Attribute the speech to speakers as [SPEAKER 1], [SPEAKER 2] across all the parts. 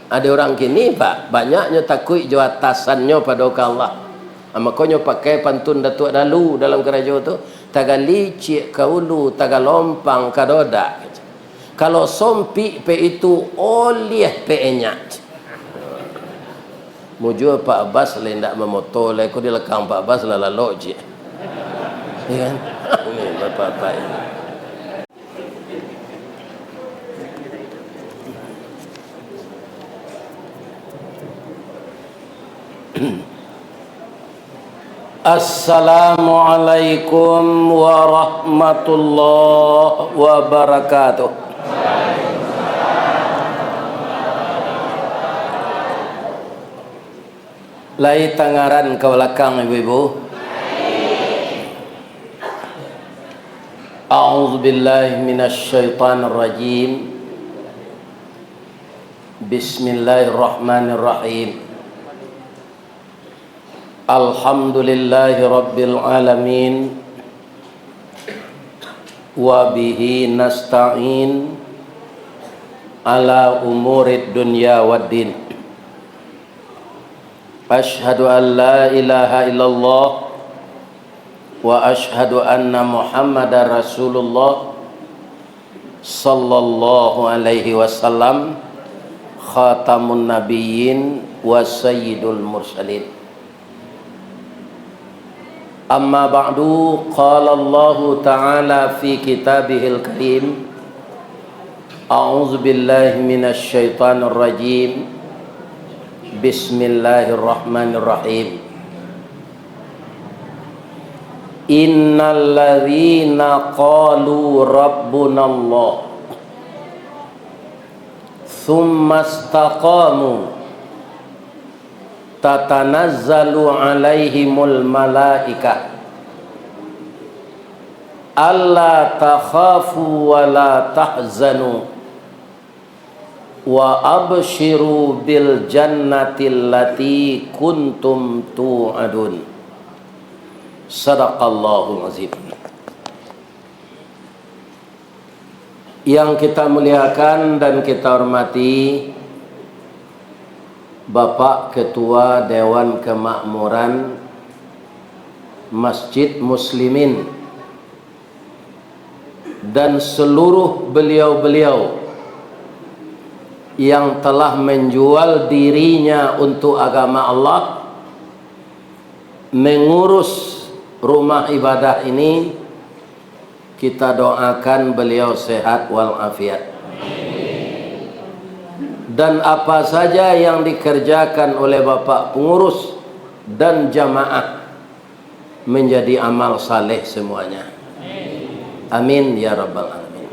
[SPEAKER 1] Ada orang kini pak banyaknya takut jo atasannya pada Allah. Makanya pakai pantun Datuk Dalu dalam kerajaan tu, taga licik kaulu taga lompang kadoda. Kalau sompi pe itu oleh pe enyak. Mujur Pak Abbas le ndak memoto le ko dilekang Pak Abbas la lalok je. Ya kan? Ni bapak-bapak ini. Assalamualaikum warahmatullahi wabarakatuh. Lai tangaran ke belakang ibu-ibu. A'udzu billahi minasyaitonir rajim. Bismillahirrahmanirrahim. Alhamdulillahi rabbil alamin. Wa bihi nasta'in ala umurid dunya waddin. Ashhadu an la ilaha illallah wa ashhadu anna Muhammadar Rasulullah sallallahu alaihi wasallam, khatamun nabiyyin wa sayyidul mursalin. Amma ba'du, qala Allah ta'ala fi kitabihil karim, a'udzu billahi minasy syaithanir rajim. Bismillahirrahmanirrahim. Innal ladzina qalu rabbunallah tsumma istaqamu tatanazzalu alaihimul malaika alla takhafu wa la tahzanu wa abshiru bil jannati allati kuntum tu'adun. Sadaqallahul azim. Yang kita muliakan dan kita hormati Bapak Ketua Dewan Kemakmuran Masjid Muslimin dan seluruh beliau-beliau yang telah menjual dirinya untuk agama Allah, mengurus rumah ibadah ini. Kita doakan beliau sehat walafiat. Dan apa saja yang dikerjakan oleh Bapak pengurus dan jamaah menjadi amal saleh semuanya. Amin ya rabbal alamin.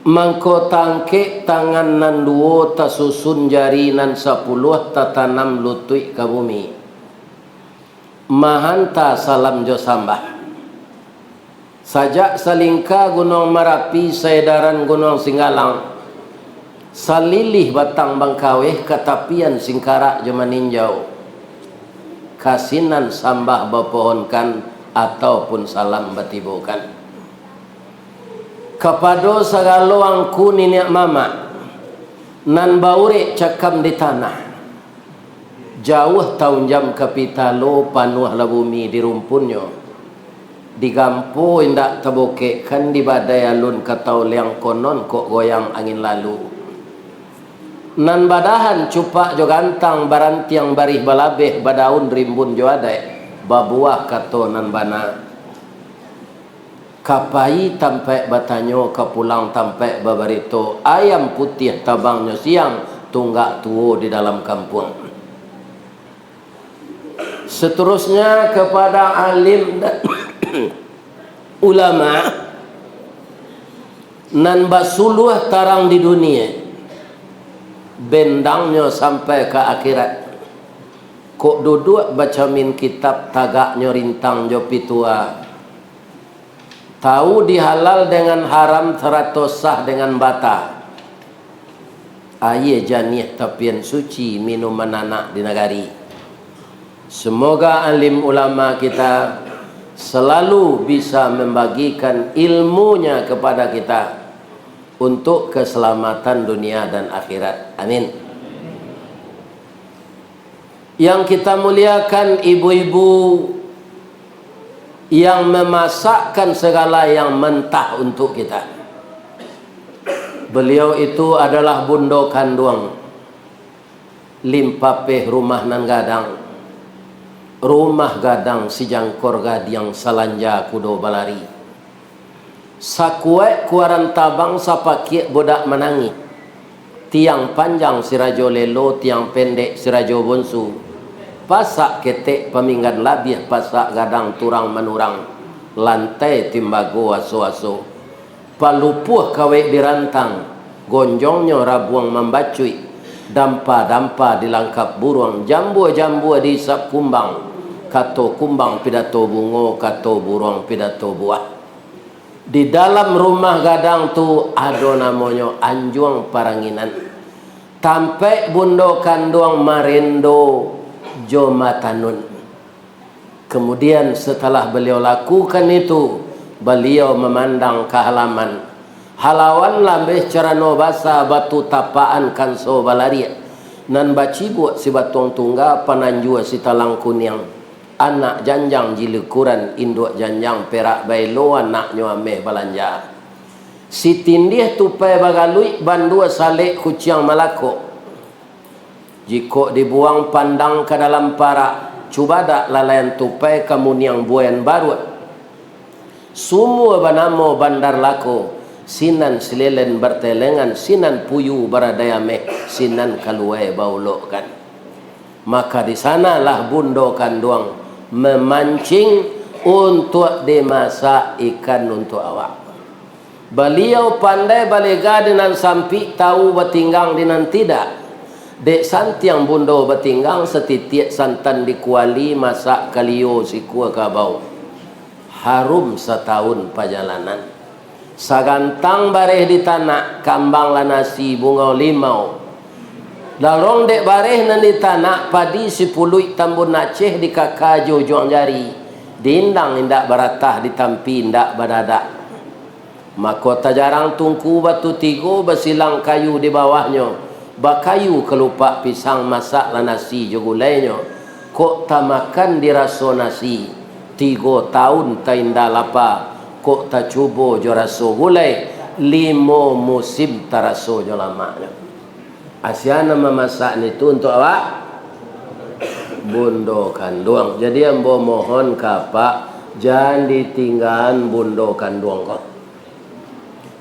[SPEAKER 1] Mangko tangke tangan nan duo tasusun jari nan 10 tatanam lutui ka bumi. Mahanta salam jo sambah. Sajak salingka Gunung Marapi, Saedaran Gunung Singgalang, salilih batang Bangkaweh, katapian Singkarak jo maninjau. Kasinan sambah bapohonkan ataupun salam batibokan. Kepada segala angku nenek mama nan baure cakam di tanah, jauh tahun jam kapitalo panuh la bumi di rumpunnya, digampo indak taboke kan di badai alun katau liang konon kok goyang angin lalu. Nan badahan cupak jo gantang barantiang barih balabeh badaun rimbun jo adai babuah kato nan bana. Kapai tampai batanyo kapulang tampai babarito, ayam putih tabangnya siang tunggak tuo di dalam kampung. Seterusnya kepada alim dan ulama nan basuluh tarang di dunia, bendangnya sampai ke akhirat. Kok duduk baca min kitab tagaknya rintang jo pitua, tahu dihalal dengan haram, teratus sah dengan bata. Aye janih tapian suci minuman anak di negari. Semoga alim ulama kita selalu bisa membagikan ilmunya kepada kita untuk keselamatan dunia dan akhirat. Amin. Yang kita muliakan ibu-ibu yang memasakkan segala yang mentah untuk kita. Beliau itu adalah bundo kanduang limpapeh rumah nan gadang, rumah gadang si jangkor gadiang salanja kudo balari. Sakuek kuaran tabang sapakiek bodak menangi, tiang panjang si rajo lelo, tiang pendek si rajo bonsu, pasak ketek peminggan labiah, pasak gadang turang menurang, lantai timbago aso-aso, palupuh kawek dirantang, gonjongnya rabuang membacui, dampa-dampa dilangkap buruang, jambu-jambu diisap kumbang, kato kumbang pidato bungo, kato buruang pidato buah. Di dalam rumah gadang tu ada namanya anjuang paranginan, tampe bundo kanduang marindo jomatanun. Kemudian setelah beliau lakukan itu, beliau memandang ke halaman. Halawan lambeh carano basa batu tapaan kanso balaria, nan bacibu si batong tungga pananjua si talang kuniang, anak janjang jilekuran induk janjang perak bailo anaknya ameh balanja. Si tindih tupai bagalui bandua salek kuciang malako, jika dibuang pandang ke dalam parak, cuba dak lalayan tupai kamuniang buayan baru. Semua banamo bandar lako, sinan silelen bertelengan, sinan puyu baradayameh, sinan kaluai baulok kan. Maka di sanalah bundo kanduang memancing untuk dimasak ikan untuk awak. Beliau pandai balega dengan sampi, tahu bertinggang dengan tidak. Dek santiang bundo bertinggang setitiak santan dikuali, masak kalio si kuah kabau. Harum setahun perjalanan. Sagantang bareh di tanah, kambang la nasi bunga limau. Darong dek bareh nan di tanah, padi si puluh tambun Aceh di kakajo juang jari. Dindang indak baratah ditampi indak badadak. Mahkota jarang tungku batu tigo basilang kayu di bawahnya. Bakayu kelupak pisang masak la nasi jogulainya. Kok tak makan diraso nasi, 3 tahun tak indah lapa. Kok tak cubo jo raso gulai, 5 musim tak raso jo lamanya. Asyana memasak itu untuk awak bundo kanduang. Jadi ambo mohon kapak jangan ditinggalkan bundo kanduang kau.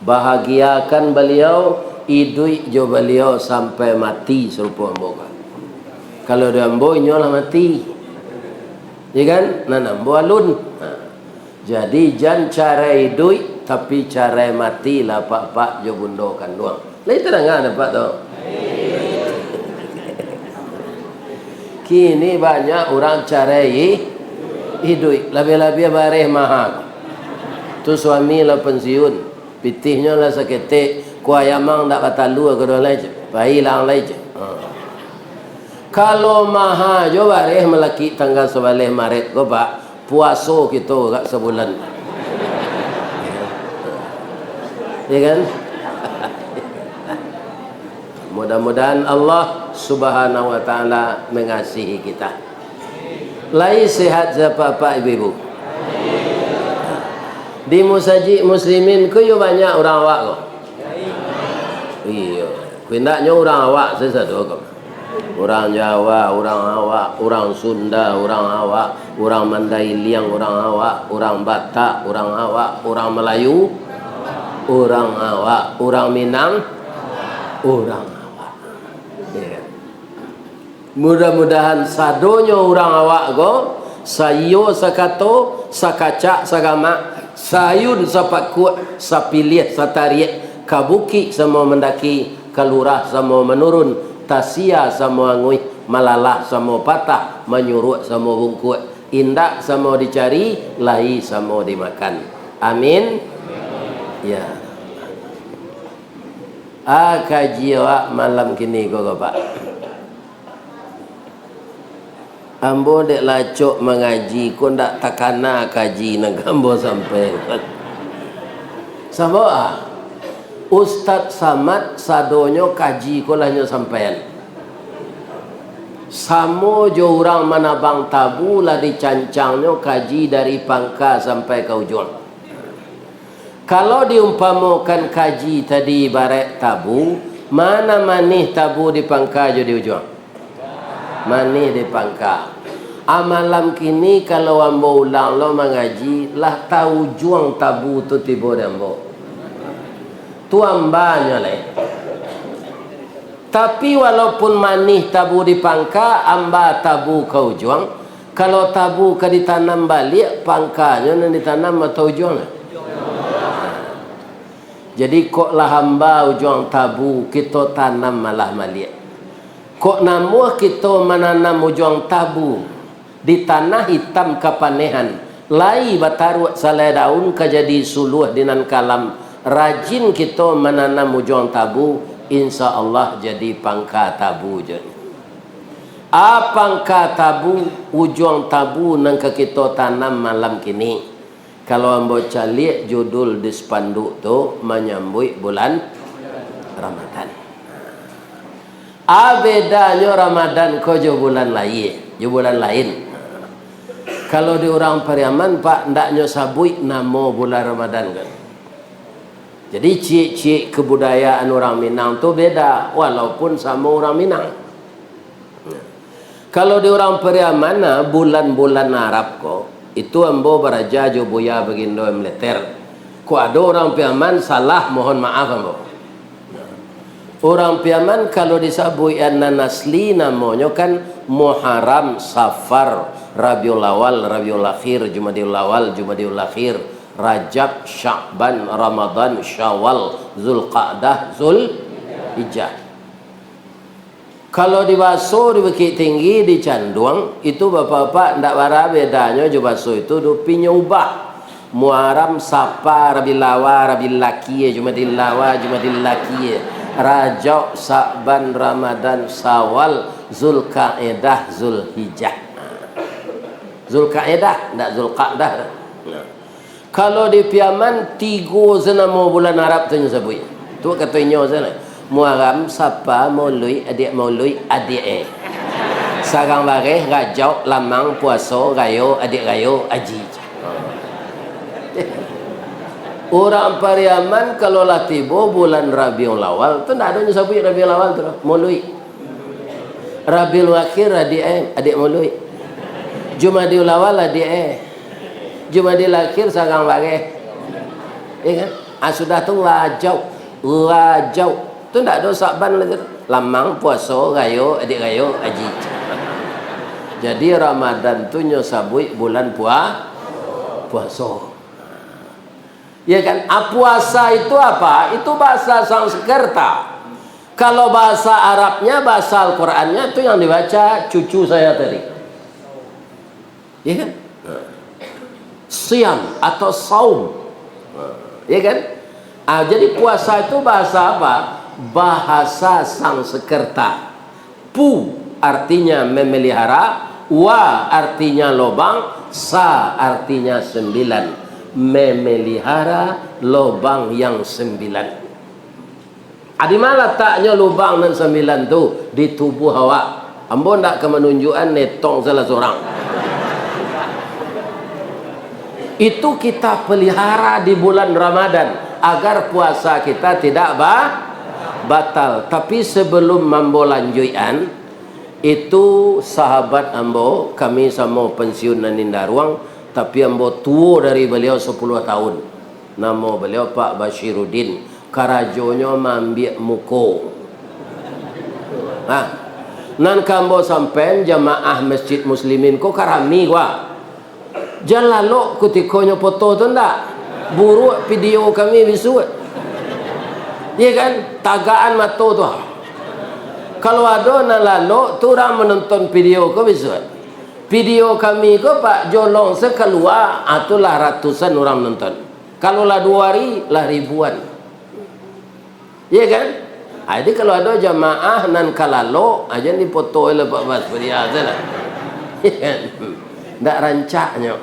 [SPEAKER 1] Bahagiakan beliau, idui jo beliau sampai mati serupa ambo kan. Kalau dia ambo nyolah mati, ya kan? Nah ambo alun. Jadi jangan cara idui, tapi cara mati lah pak jo bundo kanduang. Lain terang dapat tau. Kini banyak orang carai hidup, lebih-lebih bareh mahal. Tu suami lah pensiun, pitihnya lah seketik, kuayamang tak katalu ke dua lagi, bahilang lagi. Kalau mahal jo bareh melaki tanggal 11 Maret, ko pak puaso kita kat sebulan, ya kan? Mudah-mudahan Allah Subhanahu wa ta'ala mengasihi kita. Lai sehat siapa pak ibu-ibu. Di musajid muslimin ku yo banyak orang awak kok. Iya, kendaknya orang awak sesatu kok. Orang Jawa, orang awak, orang Sunda, orang awak, orang Mandailing, orang awak, orang Batak, orang awak, orang Melayu, orang awak, orang Minang, orang. Mudah-mudahan sadonyo orang awak go, sayo sakato, sakacak sagama, sayun sapakut, sapilih satariek, kabuki sama mendaki, kalurah sama menurun, tasia sama ngui, malalah sama patah, menyuruh sama bungkut, indak sama dicari, lahi sama dimakan. Amin. Ya. Kaji awak malam kini kau pak. Ambo dek lacok mengaji, kau ndak takana kaji nak ambo sampai. Sama Ustaz Samad sadonyo kaji kolahnya sampean. Samo jo orang manabang tabu lah dicancangnya kaji dari pangka sampai ke ujung. Kalau diumpamakan kaji tadi ibarat tabu, mana manih tabu di pangka jo di ujung? Manih di pangka. Amalam kini kalau ambo ulang lo mengaji lah tahu juang tabu tu tiba ambo. Tu ambanya le. Tapi walaupun manih tabu di pangka, amba tabu kau juang. Kalau tabu ke ditanam balik, pangkanya nan ditanam atau juang. Jadi kok lah hamba juang tabu, kita tanam malah balik. Kok namuh kita menanam juang tabu di tanah hitam kapanehan. Lai bataru salai daun kajadi suluh dinan kalam. Rajin kita menanam juang tabu, insya Allah jadi pangka tabu je. Pangka tabu, ujung tabu nang kita tanam malam kini. Kalau ambo calik judul di spanduk tu menyambut bulan Ramadan. Bedanya Ramadan ko jo bulan lain, jo bulan lain. Kalau di orang Pariaman pak ndaknya sabui nama bulan Ramadan kan. Jadi cik-cik kebudayaan orang Minang tu beda walaupun sama orang Minang. Kalau di orang Pariaman bulan-bulan Arab kok itu ambo baraja jo boya bagindo meleter. Ko ada orang Pariaman salah mohon maaf ambo. Orang Pariaman kalau disabui asli namanya kan Muharram, Safar, Rabiul Awal, Rabiul Akhir, Jumadil Awal, Jumadil Akhir, Rajab, Sya'ban, Ramadan, Syawal, Zulqa'dah, Zulhijjah. Kalau di baso di Bukit Tinggi di Canduang itu bapak-bapak ndak bara bedanya jo baso itu dupi nyubah. Muharram, Safar, Rabiul Awal, Rabiul Akhir, Jumadil Awal, Jumadil Akhir, Rajab, Sya'ban, Ramadan, Syawal, Zulqa'dah, Zulhijjah. Zulqa'dah ndak Zulqa'dah. Kalau di Piaman tiga senama bulan Arab tu nyebut. Tu katanya sana. Muharram, Safar, Maulid, adik. Sarang bareh, Rajab, Lamang, Puasa, Rayo, adik Rayo, Haji. Orang Pariaman kalau lah tiba bulan Rabiul Awal tu ndak ada nyebut Rabiul Awal tu, Maulid. Rabiul Akhir adik Maulid. Jumadil Awal adik Jumadil Akhir sarang bareh. Ya kan? Sudah tu Rajab tu ndak ada Sya'ban lagi. Lamang, Puasa, Rayo, adik Rayo, Haji. Jadi Ramadan tu nyosabui bulan puasa. Ya kan? Puasa itu apa? Itu bahasa Sanskerta. Kalau bahasa Arabnya, bahasa Al-Qur'annya itu yang dibaca cucu saya tadi. Ya kan? Siam atau saum. Ya kan? Jadi puasa itu bahasa apa? Bahasa Sanskerta. Pu artinya memelihara, wa artinya lobang, sa artinya 9. Memelihara lobang yang 9. Di mana taknya lubang yang 9 tu? Di tubuh awak. Ambo ndak ke menunjukkan netong salah seorang. Itu kita pelihara di bulan Ramadan agar puasa kita tidak batal. Tapi sebelum ambo lanjutan, itu sahabat ambo, kami sama pensiun Naninda Ruang, tapi ambo tua dari beliau 10 tahun. Nama beliau Pak Bashiruddin. Karajonya mambik muko. Nan kambo sampai jamaah masjid muslimin ko karami gua. Jangan lalu kutikonya foto tu ndak. Buruk video kami bisu. Ya kan? Tagaan mata tu. Kalau ada nak lalu tu orang menonton video ko bisu. Video kami ko Pak Jolong sekeluar itulah ratusan orang nonton. Kalau lah 2 hari lah ribuan. Ya kan? Jadi kalau ada jamaah nan kalalo aja dipoto oleh Pak Bas biasa lah. Ya kan? Ndak rancaknya.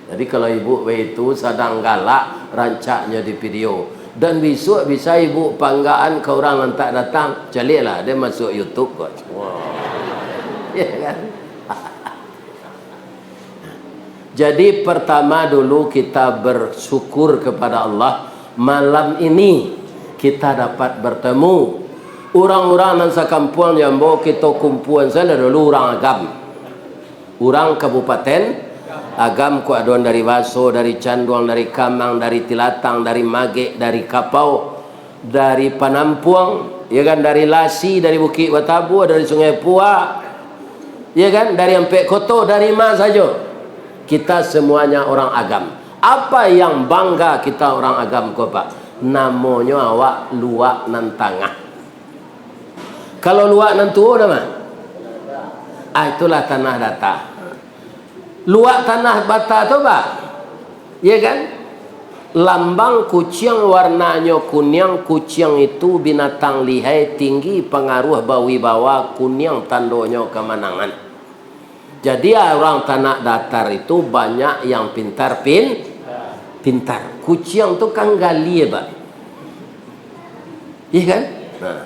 [SPEAKER 1] Jadi kalau ibu itu sedang galak rancaknya di video. Dan besok bisa ibu panggaan ke orang yang tak datang, caliklah dia masuk YouTube kot. Wow. Ya kan? Jadi pertama dulu kita bersyukur kepada Allah, malam ini kita dapat bertemu. Orang-orang nan sakampuan yang bawa kita kumpulan sana dulu orang agam. Orang kabupaten agam ku aduan dari Baso, dari Canduang, dari Kamang, dari Tilatang, dari Magek, dari Kapau, dari Panampuang, ya kan, dari Lasi, dari Bukit Batabu, dari Sungai Pua, ya kan, dari Empek Koto, dari mana saja. Kita semuanya orang agam. Apa yang bangga kita orang agam ko Pak? Namanya awak luak nan tangah. Kalau luak nan tuo nama? Itulah tanah datar. Luak tanah bata tu Pak, ya kan? Lambang kucing warnanya kuning. Kucing itu binatang lihai, tinggi, pengaruh bawi-bawa, kuning tandonya kemenangan. Jadi orang tanah datar itu banyak yang pintar. Kucing tu kan gali Pak, ya kan? Nah,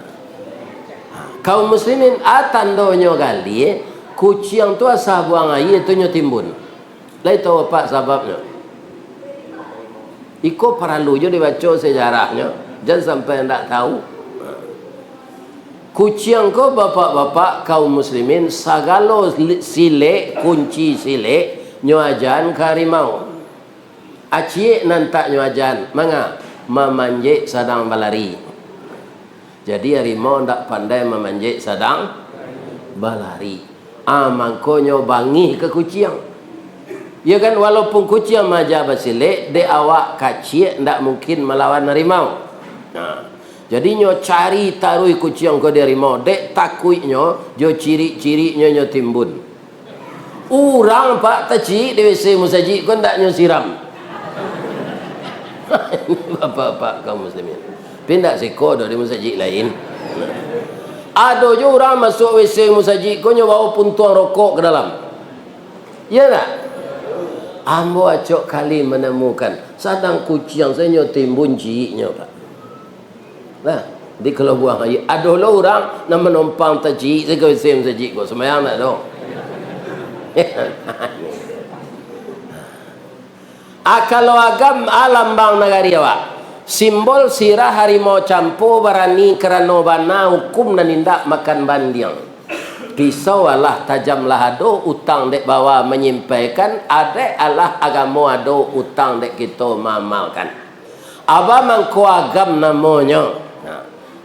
[SPEAKER 1] kaum muslimin tandonya gali. Kucing tu asal buang air itu timbun. Lah itu apa sebabnya? Iko perlu je dibaca sejarahnya. Jangan sampai tidak tahu. Kucing ko bapak-bapak kaum muslimin sagalo sile kunci sile nyoajan karimau. Acie nantak nyoajan manga memanjek sadang balari. Jadi harimau ndak pandai memanjek sadang balari. Mangkonyo bangi ke kucing. Ya kan, walaupun kucing maja basile, de awak kacik ndak mungkin melawan harimau. Nah, jadi nyo cari tarui kucing ke harimau, dek takuinyo, jo ciri-cirinya nyo timbun. Urang Pak taci di WC musaji kon ndak nyo siram. Ini bapak-bapak kaum muslimin. Pindah sekodo di musaji lain. Ada je orang masuk WC musaji, kau bawa puntuang rokok ke dalam. Ya tak? Ambo acok kali menemukan sadang kucing saya timbun jiknya Pak. Nah, di kalau buang air, ada lah orang nak menumpang taji, saya ke WC musaji kau semayang tak tahu. Kalau agam alam bang negari awak. Simbol sirah harimau campo barani kerana bana hukum dan indak makan bandiang. Pisau Allah tajam lahado utang dek bawa menyimpaikan adek Allah agama ado utang dek kita mamalkan. Aba mangko agam namanya.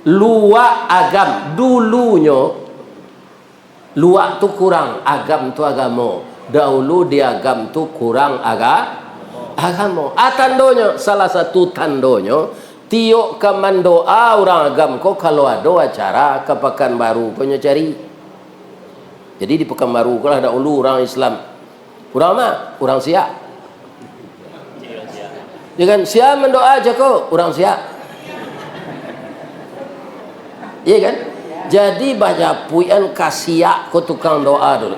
[SPEAKER 1] Luak agam dulunya. Luak tu kurang, agam tu agama. Dahulu dia agam tu kurang agama. Tandonya salah satu tandonya tiok ke mandoa orang agam ko kalau ada acara ke Pekanbaru punya cari. Jadi di Pekanbaru kalau ada ulu orang Islam, orang mana? Orang Siak. Ya kan, Siak mendoa aja ko orang Siak. Iya kan? Jadi banyak puyan kasiak ko tukang doa dulu.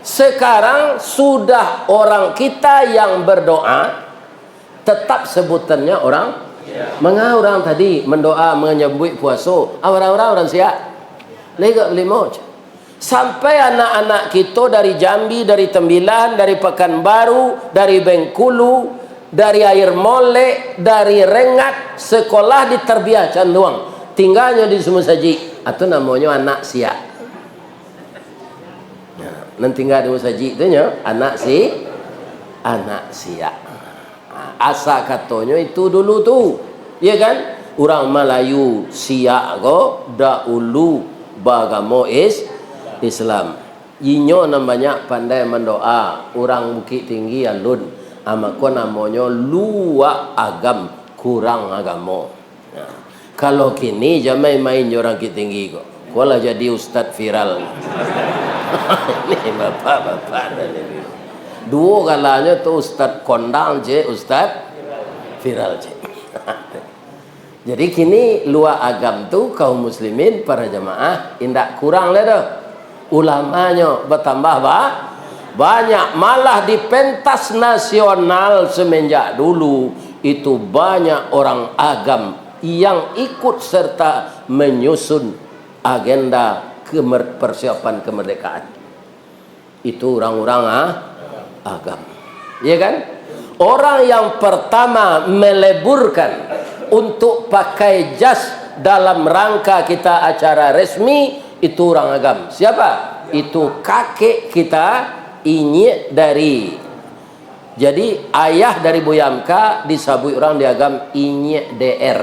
[SPEAKER 1] Sekarang sudah orang kita yang berdoa tetap sebutannya orang orang tadi mendoa menyambut puasa orang Siak lega limoj sampai anak-anak kita dari Jambi, dari Tembilan, dari Pekanbaru, dari Bengkulu, dari Air Mole, dari Rengat, sekolah di Terbiah Canduang, tinggalnya di Sumusaji, atau namanya anak Siak. Nanti tinggal di Musaji itu anak Siak. Asa katanya itu dulu tu, ya kan? Orang Melayu Siak go dahulu bagamo Islam. Inyo namanya pandai mendoa. Orang Bukit Tinggi alun, amako namanya luak agam kurang agama. Nah, kalau kini jamai main orang Bukit Tinggi kok. Kalau jadi ustaz viral. Ini bapak-bapak dan ibu. Dua kalanya tu ustaz kondang je, ustaz viral je. Jadi kini luar agam tu kaum muslimin para jamaah indak kurang lah dah. Ulamanya bertambah banyak, malah di pentas nasional semenjak dulu itu banyak orang agam yang ikut serta menyusun agenda persiapan kemerdekaan. Itu orang-orang agam, ya kan? Orang yang pertama meleburkan untuk pakai jas dalam rangka kita acara resmi itu orang agam. Siapa? Itu kakek kita, Inyek dari. Jadi ayah dari Boyamka disabui orang di agam Inyek DR.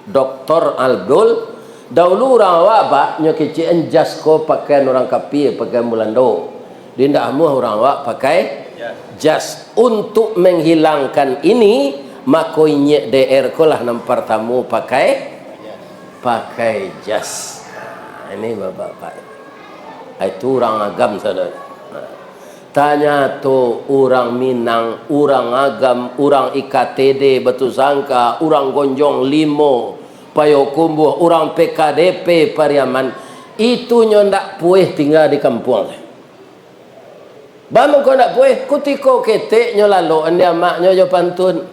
[SPEAKER 1] Dr. Abdul. Dahulu orang awak pak nyokician jas ko pakai orang kapi pakai mulando. Dinda amuh orang awak pakai jas untuk menghilangkan ini, maka Inyek DR ko lah nampar tamu pakai jas. Nah, ini bapak-bapak. Itu orang agam saudara. Tanya tu orang Minang, orang agam, orang IKTD Batu Sangka, orang Gonjong Limo, Payokumbuh, orang PKDP Pariaman, itu ndak puih tinggal di kampung. Bamo ko ndak puih, kutiko ketek nyo lalu anda maknyo jo pantun.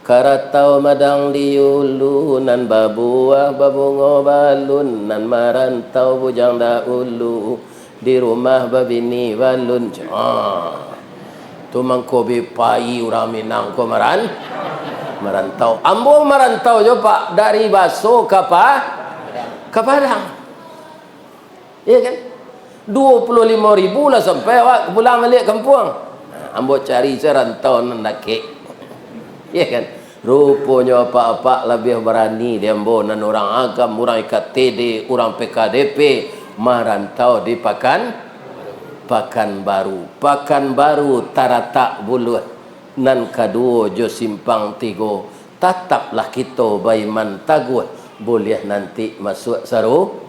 [SPEAKER 1] Karatau madang diulu nan babuah babungo balun nan marantau bujang daulu di rumah babini balun. Tu mangkobi pai orang Minang ko merantau. Ambo merantau jo pak dari Baso ke Padang. Iya kan? 25.000 lah sampai awak pulang balik kampung. Ambo cari serantau nandake. Iya kan? Rupanya apa-apa lebih berani dia ambo nan orang agam, orang IKTD, orang PKDP merantau di Pekanbaru taratak buluh nan kedua jo simpang tigo tataplah kita baiman taguh boleh nanti masuk saru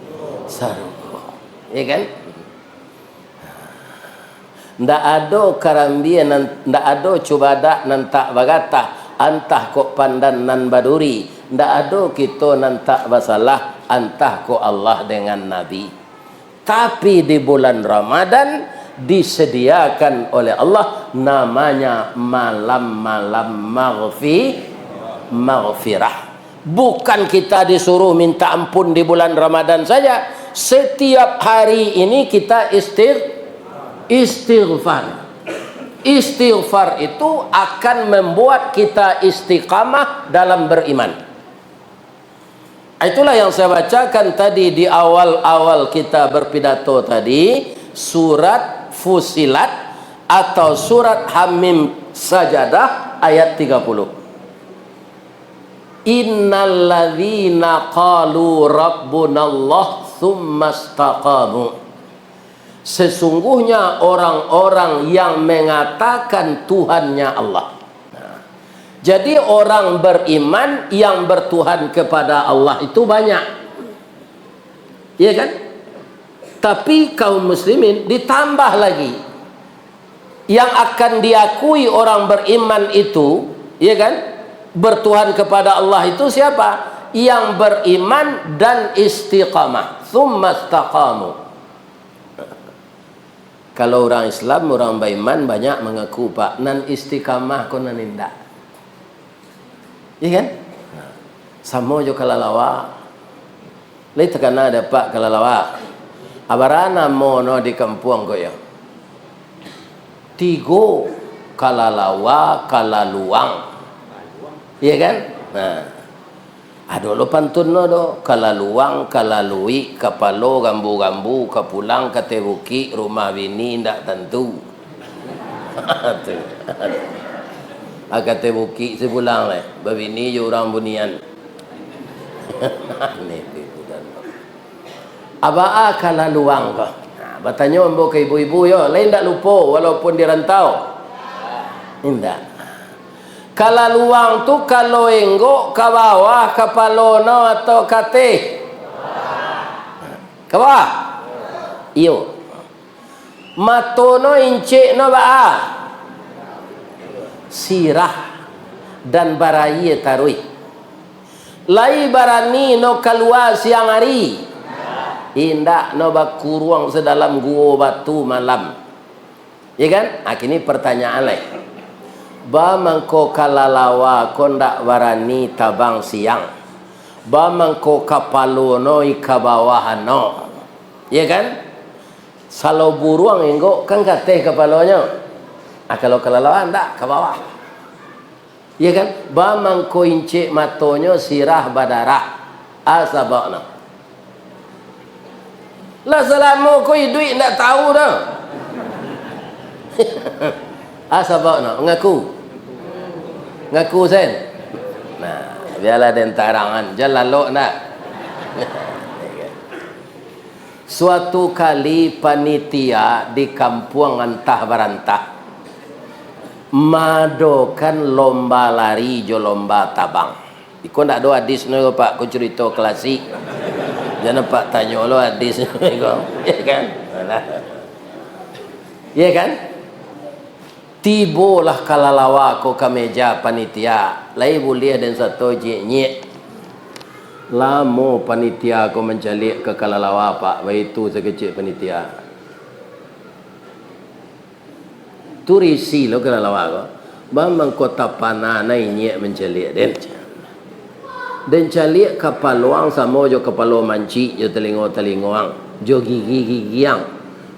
[SPEAKER 1] ya kan? Ndak ada karambian, ndak ada cubadak nan tak bagata antah kok pandan nan baduri, ndak ada kita nan tak basalah antah kok Allah dengan Nabi. Tapi di bulan Ramadan disediakan oleh Allah namanya malam-malam maghfirah. Bukan kita disuruh minta ampun di bulan Ramadan saja. Setiap hari ini kita istighfar. Istighfar itu akan membuat kita istiqamah dalam beriman. Itulah yang saya bacakan tadi di awal-awal kita berpidato tadi, surat Fusilat atau surat Hamim Sajadah ayat 30. Innalladzina qalu rabbunallah tsumma istaqamu. Sesungguhnya orang-orang yang mengatakan Tuhannya Allah. Jadi orang beriman yang bertuhan kepada Allah itu banyak. Iya kan? Tapi kaum muslimin ditambah lagi. Yang akan diakui orang beriman itu, iya kan? Bertuhan kepada Allah itu siapa? Yang beriman dan istiqamah. Tsumma istaqamu. Kalau orang Islam, orang beriman banyak mengaku pak nan istiqamah ko nan indah. Iya kan? Sama jo kalalawa. Lai tekana dapat kalalawa. Abarana mono di kampung ko ya. Tigo kalalawa kalaluang. Iya kan? Nah. Ado lo pantun no do kalaluang kalalui kapalo gambu-gambu kapulang katebuki rumah bini ndak tentu. Agak tebuki sebulan leh, babini je orang bunian. Apa kala luang kah? Bertanya ambo ke ibu-ibu yo, lain tak lupa walaupun di rantau. Indah. Kala luang tu kalau enggok ke bawah kapalono atau kate? Ke bawah? Iyo. Matono incik no baa. Sirah dan barai tarui. Lai barani no keluar siang hari. Indak no bakuruang sedalam gua batu malam. Ya kan? Kini pertanyaan lain. ba mangko kalalawa ko ndak warani tabang siang, ba mangko kapalono ikabawahano, ya kan? Kalau buruang enggo kan kateh kepalanya, kalau kelalawan ndak ke bawah, ya kan? Ba mangko incik matonyo sirah badara asabana. Lah selama kau duit nak tahu dah. Asabana ngaku sen. Nah, biarlah den tarangan jalan lo nak. Suatu kali panitia di kampung antah barantah madokan lomba lari jo lomba tabang. Iko ndak do hadis no Pak, ku cerita klasik. Jangan Pak tanya lo hadis iko. Ya kan? Ya kan? Tibolah kalalawa ko kameja panitia. Lai boleh dan satu je nyek. Lamo panitia ko mencalik ke kalalawa Pak, itu sekecil panitia. Tu risi lo kalalawa ko. Bambang kota panana nyek mencalik dan calik kapaluang sama jo kapalo manci jo telingo-telingoang jo gigi-gigiang.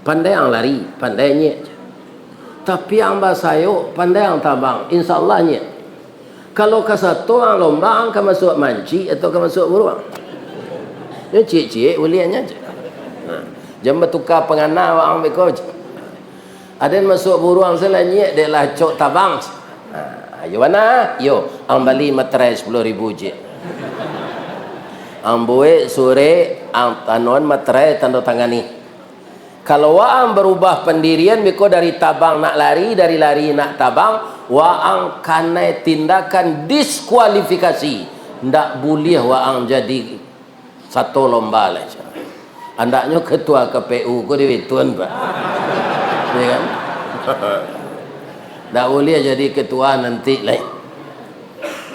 [SPEAKER 1] Pandai yang lari, pandai nyek. Tapi yang basayo pandai yang tabang, insyaAllahnya. Kalau ke satu yang lomba, ke masuk manci atau ke masuk buruang. Yang cik-cik uliannya je. Jangan bertukar pengana orang mereka je. Ada yang masuk buruang selanya, dia lah cok tabang. Ayo mana? Yo, ang bali materai 10,000 je. Ang buik sore, ang tanuan materai tanda tangani. Kalau waang berubah pendirian miko dari tabang nak lari, dari lari nak tabang, waang kanai tindakan diskualifikasi. Ndak boleh waang jadi satu lomba lah. Andaknya ketua KPU ko diwituan Pak. Ya kan? Ndak boleh jadi ketua nanti lah.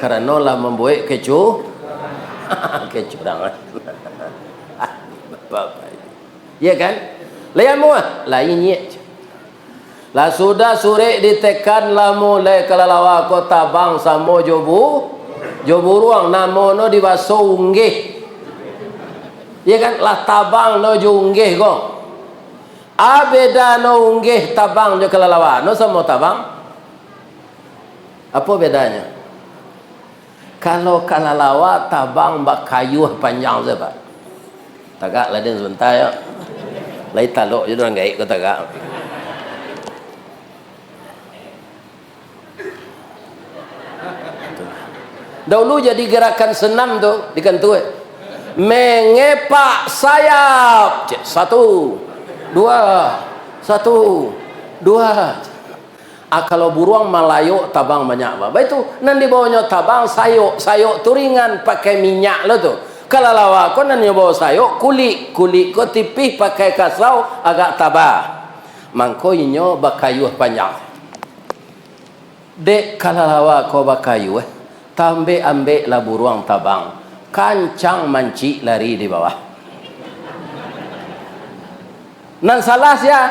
[SPEAKER 1] Karena lah membuat kecurangan. Bapak. Ya kan? Layan muah, lainnya. Lah sudah sore ditekan lah mulai kalalawa kota bang samo jobu ruang namono dibaso unggih. Ya kan lah tabang no jo unggih ko. Abeda no unggih tabang jo kalalawa no samo tabang. Apa bedanya? Kalau kalalawa tabang bak kayu panjang je Pak. Tagak laden sebentar ya. Lai talok je orang gaik ko tagak. Dahulu jadi gerakan senam tu di kantor. Mengepak sayap. Satu, dua, satu, dua. Kalau buruang Malayo tabang banyak apa? Itu nanti bawanya tabang sayok tu ringan pakai minyak lo tu. Kalau lawa ko nanti bawa sayok kulit ko tipih pakai kasau agak tabah. Mangko inyo bakayuh panjang. Dek kalau lawa ko bakayuh tambe ambek lah buruang tabang. Kancang manci lari di bawah. Nan salah sia.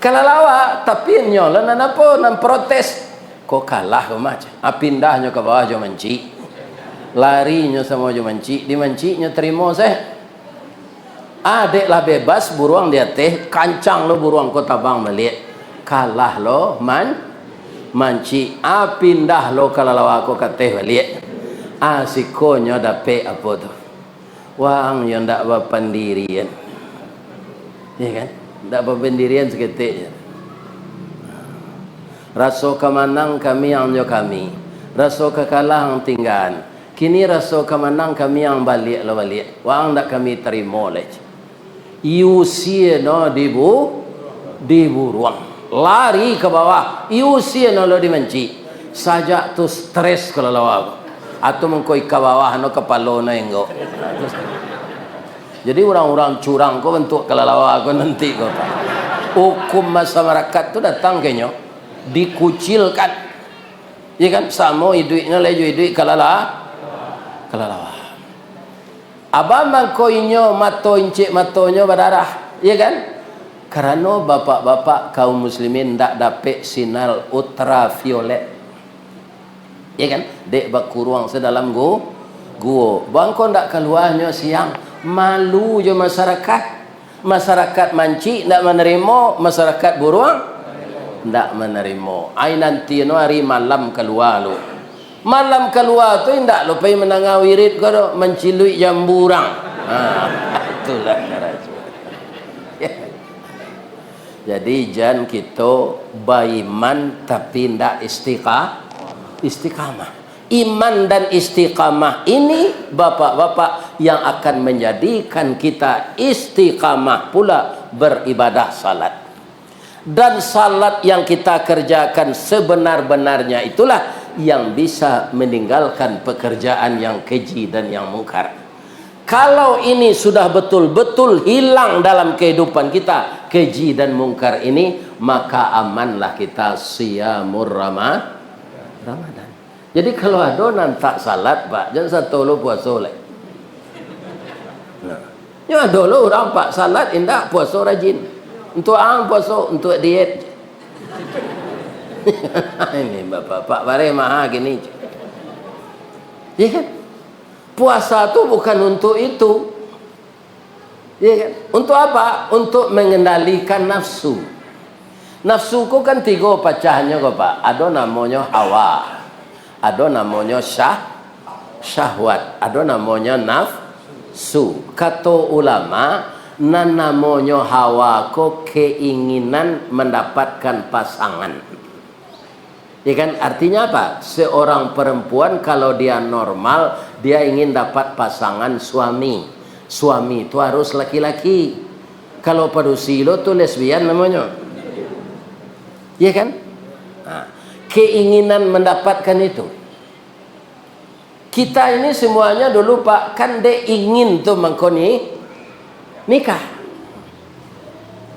[SPEAKER 1] Kalalawa tapi nyo lah nan apa nan protes kok kalah ke macam pindahnya ke bawah jo manci larinya sama jo manci di manci nya terima saya adek lah bebas buruang dia teh kancang lo buruang kota bang melihat kalah lo manci pindah lo kalalawa ko kateh melihat sikonya dapat apa tu wang yang ndak berpendirian ya kan. Tak berpendirian seketik. Rasa kemenang kami yang nyo kami. Rasa kekalah yang tinggal. Kini rasa kemenang kami yang balik lah balik. Wang tak kami terima leh. Iusia no di buruang. Lari ke bawah. Iusia no lo dimenci. Sajak tu stres kalau lawa. Atau mengkoi ke bawah no kepala no enggo. Jadi orang-orang curang kau bentuk kelalawa kau nanti kau. Hukum masyarakat tu datang kayaknya dikucilkan. Ya kan sama duitnya lejo duit kalalawa. Abang mangko inyo mato incik matonyo berdarah. Ya kan? Karena bapak-bapak kaum muslimin tak dapat sinar ultraviolet. Ya kan? Dek bakuruang sedalam gua. Bangko ndak keluarnya siang. Malu je masyarakat. Masyarakat manci ndak menerima, masyarakat buruang ndak menerima. Ai nanti no hari malam keluar lu. Malam keluar tu ndak lupa menangau wirid ko mencilui jamburang. Itulah caranya. Jadi jangan kita beriman tapi tidak istiqamah. Iman dan istiqamah ini bapak-bapak yang akan menjadikan kita istiqamah pula beribadah salat. Dan salat yang kita kerjakan sebenar-benarnya itulah yang bisa meninggalkan pekerjaan yang keji dan yang mungkar. Kalau ini sudah betul-betul hilang dalam kehidupan kita, keji dan mungkar ini, maka amanlah kita siyamur Ramadan. Jadi kalau ada nantak salat, Pak, jangan satu lo puasa leh. Nah, ya ada lo orang Pak salat indah puasa rajin. Untuk ang puasa, untuk diet. Ini bapak-bapak bare maha gini. Ya kan? Puasa itu bukan untuk itu. Ya kan? Untuk apa? Untuk mengendalikan nafsu. Nafsu ku kan tiga pecahnya kok Pak. Ada namanya hawa. Ada namanya syahwat. Ada namanya nafsu. Kata ulama, namanya hawa ku keinginan mendapatkan pasangan. Ya kan, artinya apa? Seorang perempuan kalau dia normal, dia ingin dapat pasangan suami. Suami itu harus laki-laki. Kalau pedofilo itu lesbian namanya. Ya kan? Nah, keinginan mendapatkan itu. Kita ini semuanya dulu Pak, kan dia ingin tuh mengkoni nikah.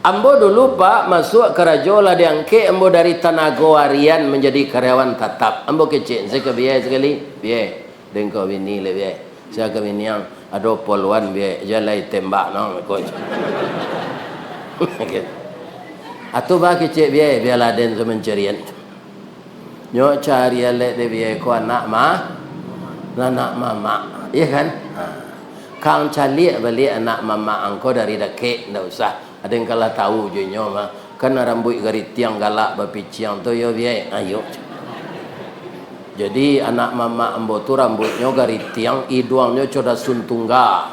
[SPEAKER 1] Ambo dulu Pak masuk ke Rajola diangke ambo dari tenaga harian menjadi karyawan tetap. Ambo kecil, saya ke biaya sekali, biaya. Dengkau bini le biaya. Saya ke bini yang ada poluan biaya, jalai tembak nang coach. Atau bah kecil biaya, biar laden semencarian. Nyo cari le de biaya ko anak mama, iya kan? Kang cari balik anak mama angko dari deket, ndak usah. Ada yang kalah tahu je nyo mah kan rambut garis tiang galak bapiciang tu yo biai ayo. Jadi anak mama ambo tu rambutnya garis tiang, hidungnya coda suntungga.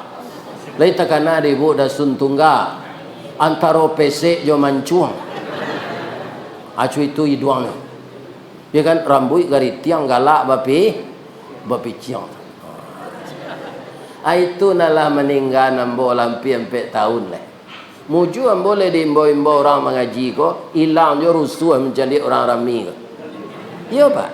[SPEAKER 1] Lai takana ibu dah suntungga. Antaro pesek jo mancuang. Acu itu hidungnya. Ya kan rambut garis tiang galak bapiciang. Itu nalah meninggal ambo lampi 4 tahun lah. Muju yang boleh diimbau-imbau orang mengaji kok, hilangnya rusuh menjadi orang rami kok. Iya Pak.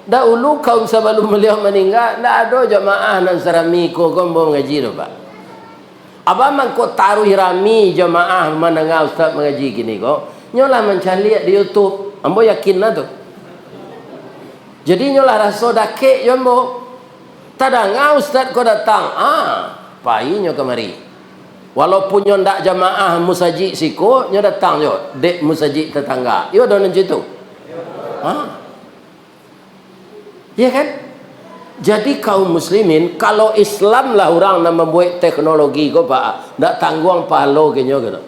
[SPEAKER 1] Dahulu kaum sebelum beliau meninggal, tidak ada jamaah nan serami kok mau mengaji tu Pak. Abang kau taruh rami jamaah menengah ustaz mengaji gini kok, nyolah mencari di YouTube, ambo yakin lah tu. Jadi nyolah rasa dakek jombo. Tadang ustaz kau datang, painya kemari. Walaupun nyo ndak jamaah musajid siko, nyo datang nyo dek musajid tetangga. Yo don situ. Ya kan? Jadi kaum muslimin kalau Islam lah orang nak membuat teknologi ko Pak, ndak tangguang pahala ke nyo gitu.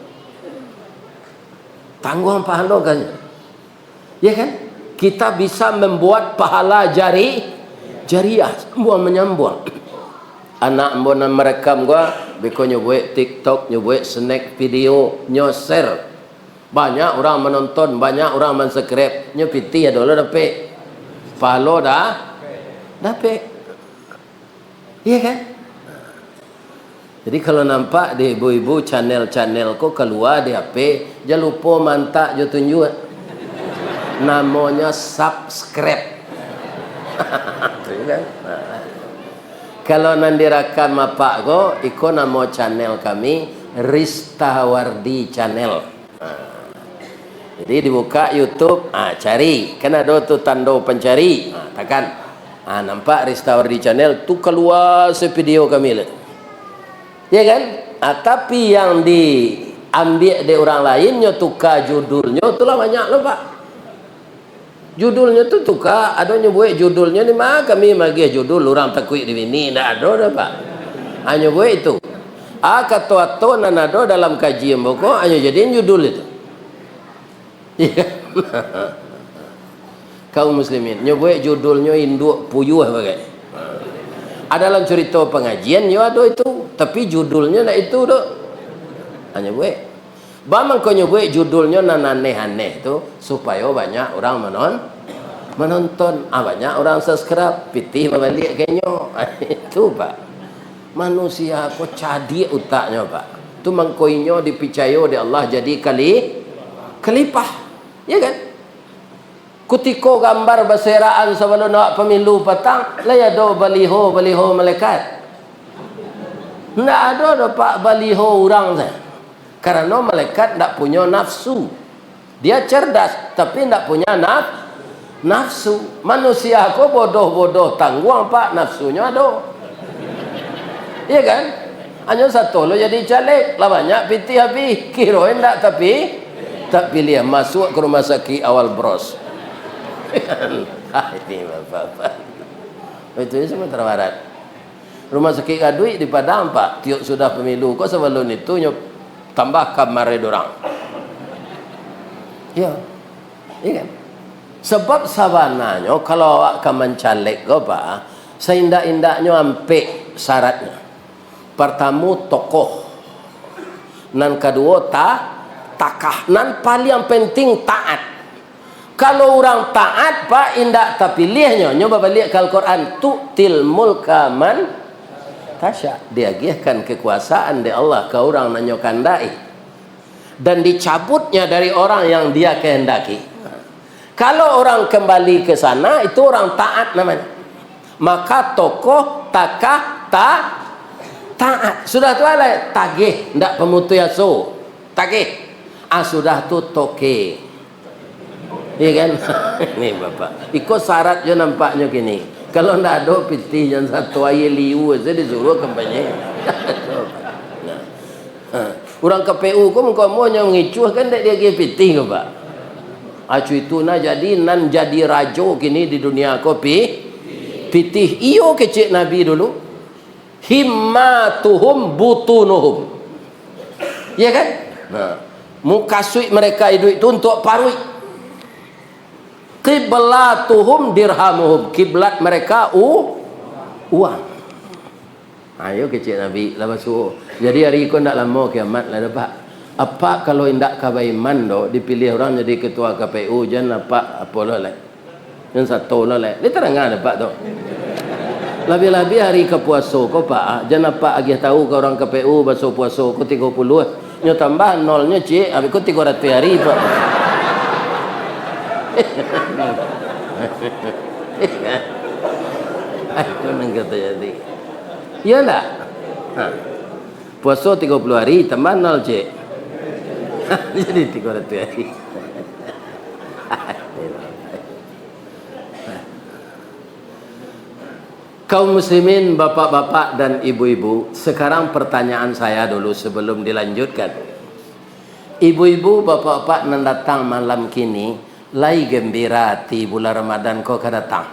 [SPEAKER 1] Tangguang pahala kan. Ya kan? Kita bisa membuat pahala jariah, buang menyambung. Anak mbona merekam gua, beko nyobuat TikTok, nyobuat snack video, nyoser. Banyak orang menonton, banyak orang mensubscribe. Nyopiti ya dulu dapat. Follow dah dapat. Iya kan? Jadi kalau nampak di ibu-ibu channel-channel kok keluar di HP, jangan lupa mantak jo tunjuk. Namanya subscribe. Kan? Kalau nanti rakam apa ko, iko nama channel kami Rista Wardi Channel. Jadi dibuka YouTube, cari, kan ada tu tanda pencari, tekan, nampak Rista Wardi Channel, tu keluar video kami lah, ya kan? Tapi yang di ambil dari orang lainnya, tukar judulnya, itulah banyak loh Pak. Judulnya tu tukar, adanya buat judulnya ni mah kami bagi judul orang takui di sini, ndak ada dah Pak. Hanya buat itu. Kata-kata nan ada dalam kajian buku hanya jadiin judul itu. Kaum muslimin, nyobuat judulnya induk puyuh bagai. Ada dalam cerita pengajian ya ada itu, tapi judulnya nak itu dah. Hanya buat. Bamang kau nyobuat judulnya nan aneh-aneh tu supaya banyak orang menonton, banyak orang subscribe, pitih balik kayaknya. Itu Pak. Manusia kau cadi utaknya Pak. Tu mangkoinyo dipicayo di Allah jadi kelipah. Ya kan? Kutiko gambar berseraan sebelum nak pemilu petang, lah ada baliho malaikat. Ndak ada Pak baliho orang saya. Karena malaikat ndak punya nafsu. Dia cerdas tapi ndak punya nafsu. Manusia kok bodoh-bodoh tangguang Pak, nafsunya ada. Iya kan? Hanya satu lo jadi caleg, lah banyak pitih habis. Kirain ndak tapi tak pilih masuk ke rumah sakit awal bros. Ini Bapak. Itu Sumatera Barat. Rumah sakit Kadui di Padang Pak. Tiuk sudah pemilu kok sebelum itu tambah kamar dorang. Ya. Iya kan? Sebab sabananya kalau awak mencalek kau Pak, seindak-indaknya ampe syaratnya. Pertama tokoh. Nan kedua takah. Nan paling penting taat. Kalau orang taat Pak indak terpilihnya, nyoba balik ke Al-Quran, tu'til mulka man tasya, diagihkan kekuasaan dari Allah ke orang yang kandai dan dicabutnya dari orang yang dia kehendaki. Kalau orang kembali ke sana, itu orang taat namanya. Maka tokoh takah taat. Sudah tu lah tagih, ndak pemutuyaso tagih. Sudah tu toke. Iya kan? Ini Bapak. Ikut syarat je nampaknya gini. Kalau ndak ada pitih yang satu air liu saja disuruh kampanye. Orang KPU kau mau yang ngicuh kan dia pitih ke Pak. Acu itu na jadi nan jadi rajo kini di dunia kopi. Pitih iyo kecik Nabi dulu. Himmatuhum butunuhum. Iya kan? Nah, mukasui mereka itu untuk parui. Qiblatuhum dirhamuhum, kiblat mereka uang. Ayo kecil Nabi lah masuk. Jadi hari itu ndak lama kiamat lah dapat. Apa kalau indak kabaiman do dipilih orang jadi ketua KPU jangan apa lah. Yang satu lah. Dia terangan dapat tu. Lebih-lebih hari ke puasa kau Pak, jangan apa agih tahu ke orang KPU basuh puasa kau 30. Nyo tambah nolnya cik, habis kau 300 hari Pak. Itu nang kata jadi. Iyalah. Puasa 30 hari tambah 0 cik. Jadi 300 hari. Kaum muslimin, bapak-bapak dan ibu-ibu, sekarang pertanyaan saya dulu sebelum dilanjutkan. Ibu-ibu, bapak-bapak yang datang malam kini, lai gembira ti bulan Ramadan kau akan datang.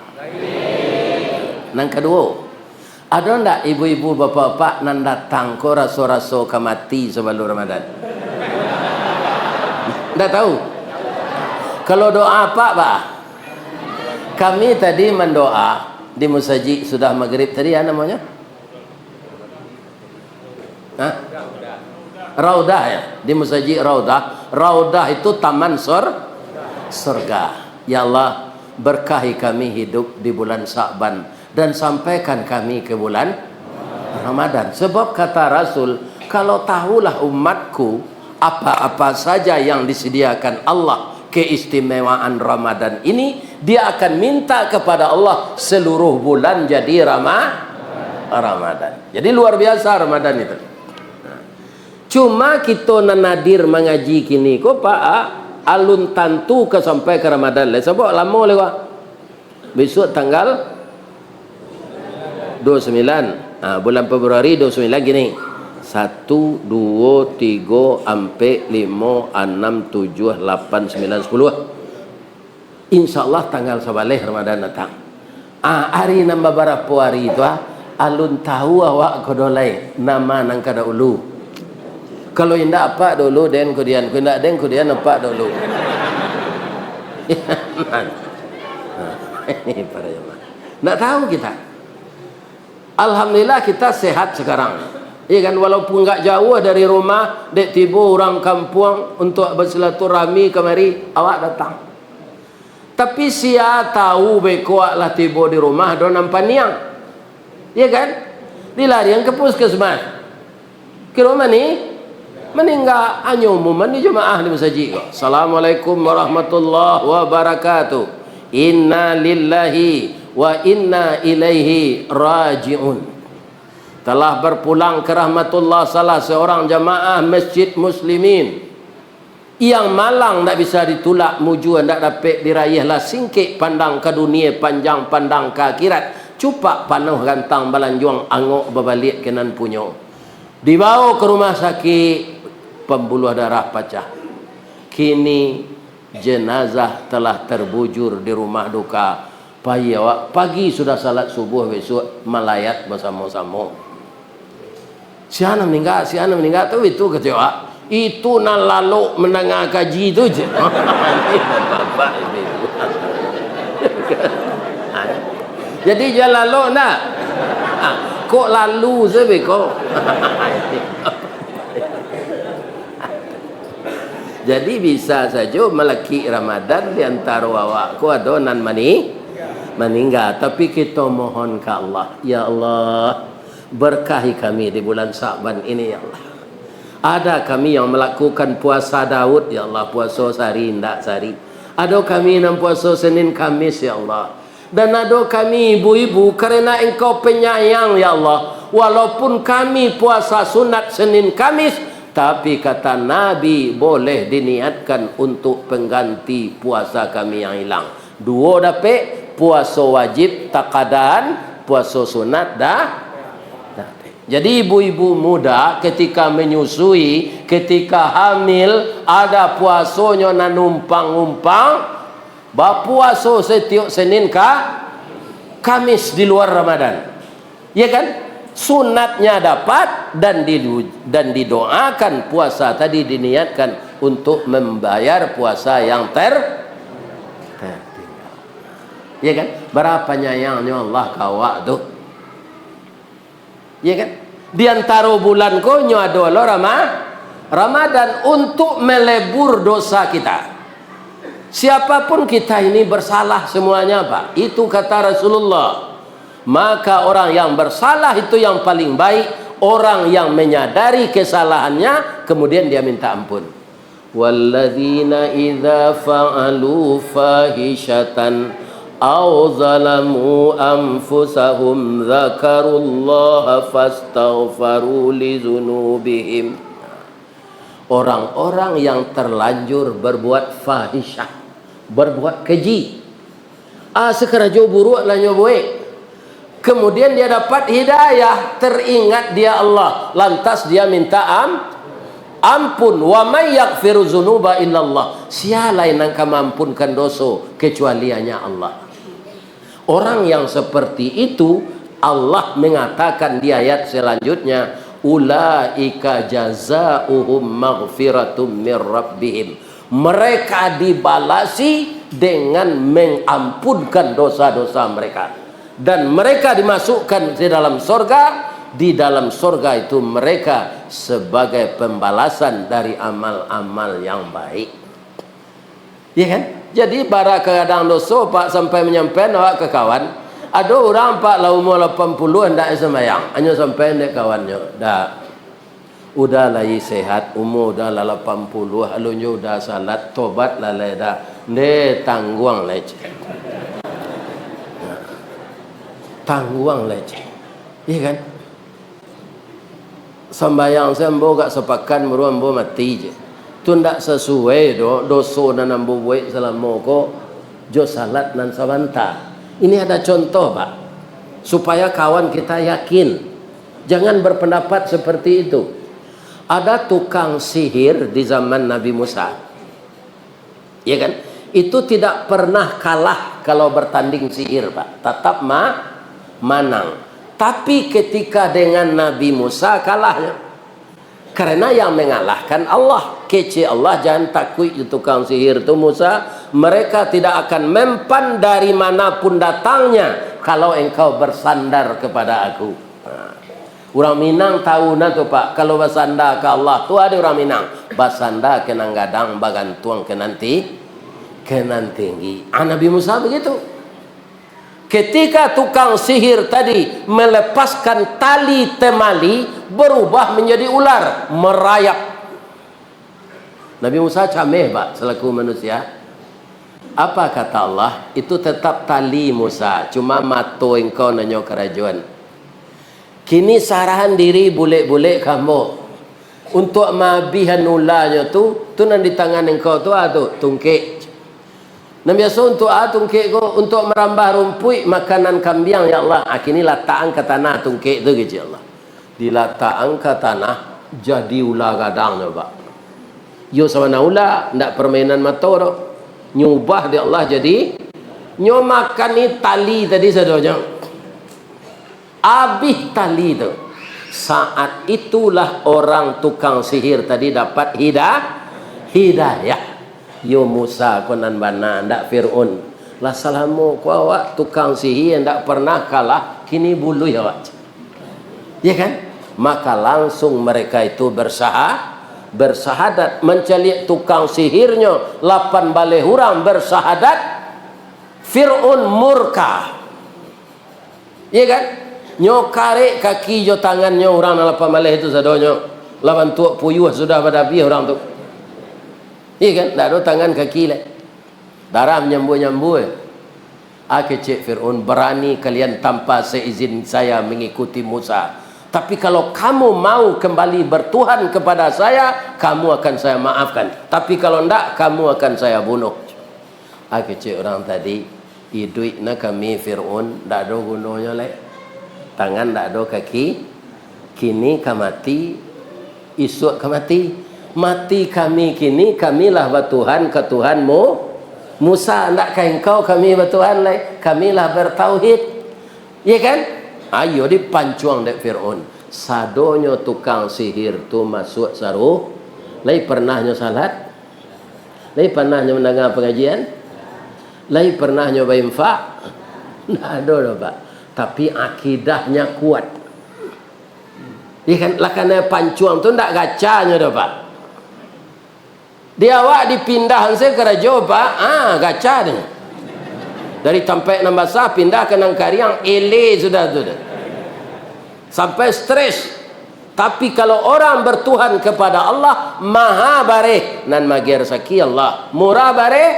[SPEAKER 1] Yang kedua, ada ndak ibu-ibu bapak-bapak yang datang kau rasa-rasa mati sebelum Ramadan? Ndak tahu. Kalau doa apa Pak? Kami tadi mendoa di masjid sudah maghrib tadi namanya? Raudah ya, di masjid Raudah. Raudah itu taman surga. Ya Allah, berkahi kami hidup di bulan Sya'ban dan sampaikan kami ke bulan Ramadan. Sebab kata Rasul, kalau tahulah umatku apa-apa saja yang disediakan Allah keistimewaan Ramadan ini, dia akan minta kepada Allah seluruh bulan jadi Ramadan. Jadi luar biasa Ramadan itu. Cuma kita nadir mengaji kini kok Pak alun tantu ke sampai ke Ramadan. Sebab lama lewat. Besok tanggal 29 bulan Februari 29 gini. 1, 2, 3, 4, 5, 6, 7, 8, 9, 10. InsyaAllah tanggal 11 Ramadan datang. Hari nambah berapa hari itu alun tahu awak kodolai nama nang kada ulu. Kalau indak apa dulu den kemudian, kalau indak den kemudian apa dulu. Ini para jemaah. Nggak tahu kita. Alhamdulillah kita sehat sekarang. Iya kan, walaupun nggak jauh dari rumah, dek tiba orang kampung untuk bersilaturahmi kemari, awak datang. Tapi sia tahu beko lah tiba di rumah do nampak niang. Iya kan? Dilarian ke puskesmas. Ke rumah ni meninggal hanya umuman di jemaah di masjid. Assalamualaikum warahmatullahi wabarakatuh. Inna lillahi wa inna ilaihi raji'un. Telah berpulang ke rahmatullah salah seorang jamaah masjid muslimin yang malang tak bisa ditulak muju tak dapat diraihlah singkit pandang ke dunia panjang pandang ke akhirat cupak panuh gantang balanjuang angok berbalik kenan punyo dibawa ke rumah sakit pembuluh darah pecah. Kini jenazah telah terbujur di rumah duka. Pagi sudah salat subuh, besok melayat bersama-sama. Si anak meninggal tu itu kecewa. Itu nak lalu mendengar kaji tu je. Bapak ibu. Jadi dia lalu nak. Kok lalu sebe kok. Jadi bisa saja melaki Ramadan di antara awakku adonan meninggal. Tapi kita mohon ke Allah, ya Allah, berkahi kami di bulan Sa'ban ini ya Allah. Ada kami yang melakukan puasa Daud ya Allah, puasa sehari ndak sehari. Ada kami yang puasa Senin Kamis ya Allah. Dan ada kami ibu-ibu karena Engkau penyayang ya Allah, walaupun kami puasa sunat Senin Kamis, tapi kata Nabi boleh diniatkan untuk pengganti puasa kami yang hilang. Dua dapat, puasa wajib takadan, puasa sunat dah. Jadi ibu-ibu muda ketika menyusui, ketika hamil, ada puasanya na numpang-numpang, berpuasa setiap Senin Kamis di luar Ramadan. Ya kan? Sunatnya dapat dan didoakan puasa tadi diniatkan untuk membayar puasa yang tertinggal. Ya kan? Berapa nyayangnya Allah kawak tu. Ya kan? Di antara bulan konyo adalah Ramadan untuk melebur dosa kita. Siapapun kita ini bersalah semuanya Pak. Itu kata Rasulullah. Maka orang yang bersalah itu yang paling baik, orang yang menyadari kesalahannya kemudian dia minta ampun. Walladzina idza fa'alu fahishatan aw zalamu anfusahum dzakarullaha fastaghfaru lidzunubihim. Orang-orang yang terlanjur berbuat fahisyah, berbuat keji, sekeraja buruk lah nyoboe. Kemudian dia dapat hidayah, teringat dia Allah, lantas dia minta ampun. Wa may yaghfiru dzunuba illallah. Siapa yang akan mampunkan dosa kecuali hanya Allah. Orang yang seperti itu Allah mengatakan di ayat selanjutnya, ulaika jazaohum maghfiratum mir rabbihim. Mereka dibalasi dengan mengampunkan dosa-dosa mereka dan mereka dimasukkan di dalam surga. Di dalam surga itu mereka sebagai pembalasan dari amal-amal yang baik. Ya kan? Jadi para kadang dosa Pak sampai menyampaikan awak ke kawan. Ada orang Pak lah umur 80 hendak sembahyang, hanya sampai hendak kawannya. Dah. Udah lagi sehat, umur udah 80, halunya udah salat, tobat lah dah. Ne tangguang lece. Tangguang lece. Iya kan? Sembayang sembo gak sepakan meruambo mati je. Tu ndak sesuai dosa dan ambo buat selama ko jo salat dan sabanta. Ini ada contoh Pak, supaya kawan kita yakin. Jangan berpendapat seperti itu. Ada tukang sihir di zaman Nabi Musa, ya kan? Itu tidak pernah kalah kalau bertanding sihir, Pak. Tetap menang. Tapi ketika dengan Nabi Musa kalahnya. Karena yang mengalahkan Allah. Kece Allah, jangan takut tukang sihir itu Musa. Mereka tidak akan mempan dari manapun datangnya kalau engkau bersandar kepada aku. Orang Minang tahu na tu Pak, kalau bersandar ke Allah tu ada orang Minang. Bersandar ke nang gadang bagantuang ke nanti tinggi. Nabi Musa begitu. Ketika tukang sihir tadi melepaskan tali temali, berubah menjadi ular, merayap. Nabi Musa cameh, Pak, selaku manusia. Apa kata Allah? Itu tetap tali Musa, cuma mato engkau nanyo kerajaan. Kini sarahan diri boleh-boleh kamu untuk mabihan ularnya tu nanti di tangan engkau tu tungkik. Nah biasa untuk tungkik ko untuk merambah rumput makanan kambing ya Allah. Kini lataan ke tanah tungkik tu gitu Allah. Dilataan ke tanah jadi ular gadang tu Pak. Yo sama na ular ndak permainan motor. Nyubah dia Allah jadi nyo makan ni tali tadi sadonya. Habis tali tu. Saat itulah orang tukang sihir tadi dapat hidayah. Yo Musa konan bana ndak Fir'aun. Lah salamu ku awak tukang sihir ndak pernah kalah, kini bulu ya awak. Ya kan? Maka langsung mereka itu bersahadat mencari tukang sihirnya 8 balai hurang bersahadat. Fir'aun murka. Ya kan? Nyokare kaki jo tangannya orang na 8 balai itu sadonyo. Lawan tuak puyuh sudah pada biar orang tu. Iya kan? Tak ada tangan kaki lah. Darah menyambu-nyambu. Kecik Fir'aun, berani kalian tanpa seizin saya mengikuti Musa. Tapi kalau kamu mau kembali bertuhan kepada saya, kamu akan saya maafkan. Tapi kalau tidak, kamu akan saya bunuh. Kecik orang tadi, hidup kami Fir'aun, tak ada gunanya lah. Tangan tak ada kaki. Kini kamati, esok kamati. Mati kami kini, kamilah bertuhan ke Tuhanmu Musa. Ndakkah engkau kami bertuhan lai? Kamilah bertauhid. Ya kan? Ayo dipancuang dek Fir'aun. Sadonyo tukang sihir tu masuk saruh. Lai pernahnya salat? Lai pernahnya mendengar pengajian? Lai pernahnya berinfak? Ndak ada dah Pak. Tapi akidahnya kuat. Ya kan? Lah karena pancuang tu ndak gacanya dah Pak. Dia awak dipindah saya ke Raja Pak. Gaca dia. Dari Tampek Nambasa pindah ke Nangkariang, ele sudah tu. Sampai stres. Tapi kalau orang bertuhan kepada Allah, maha bareh nan magi rezeki Allah, murah bareh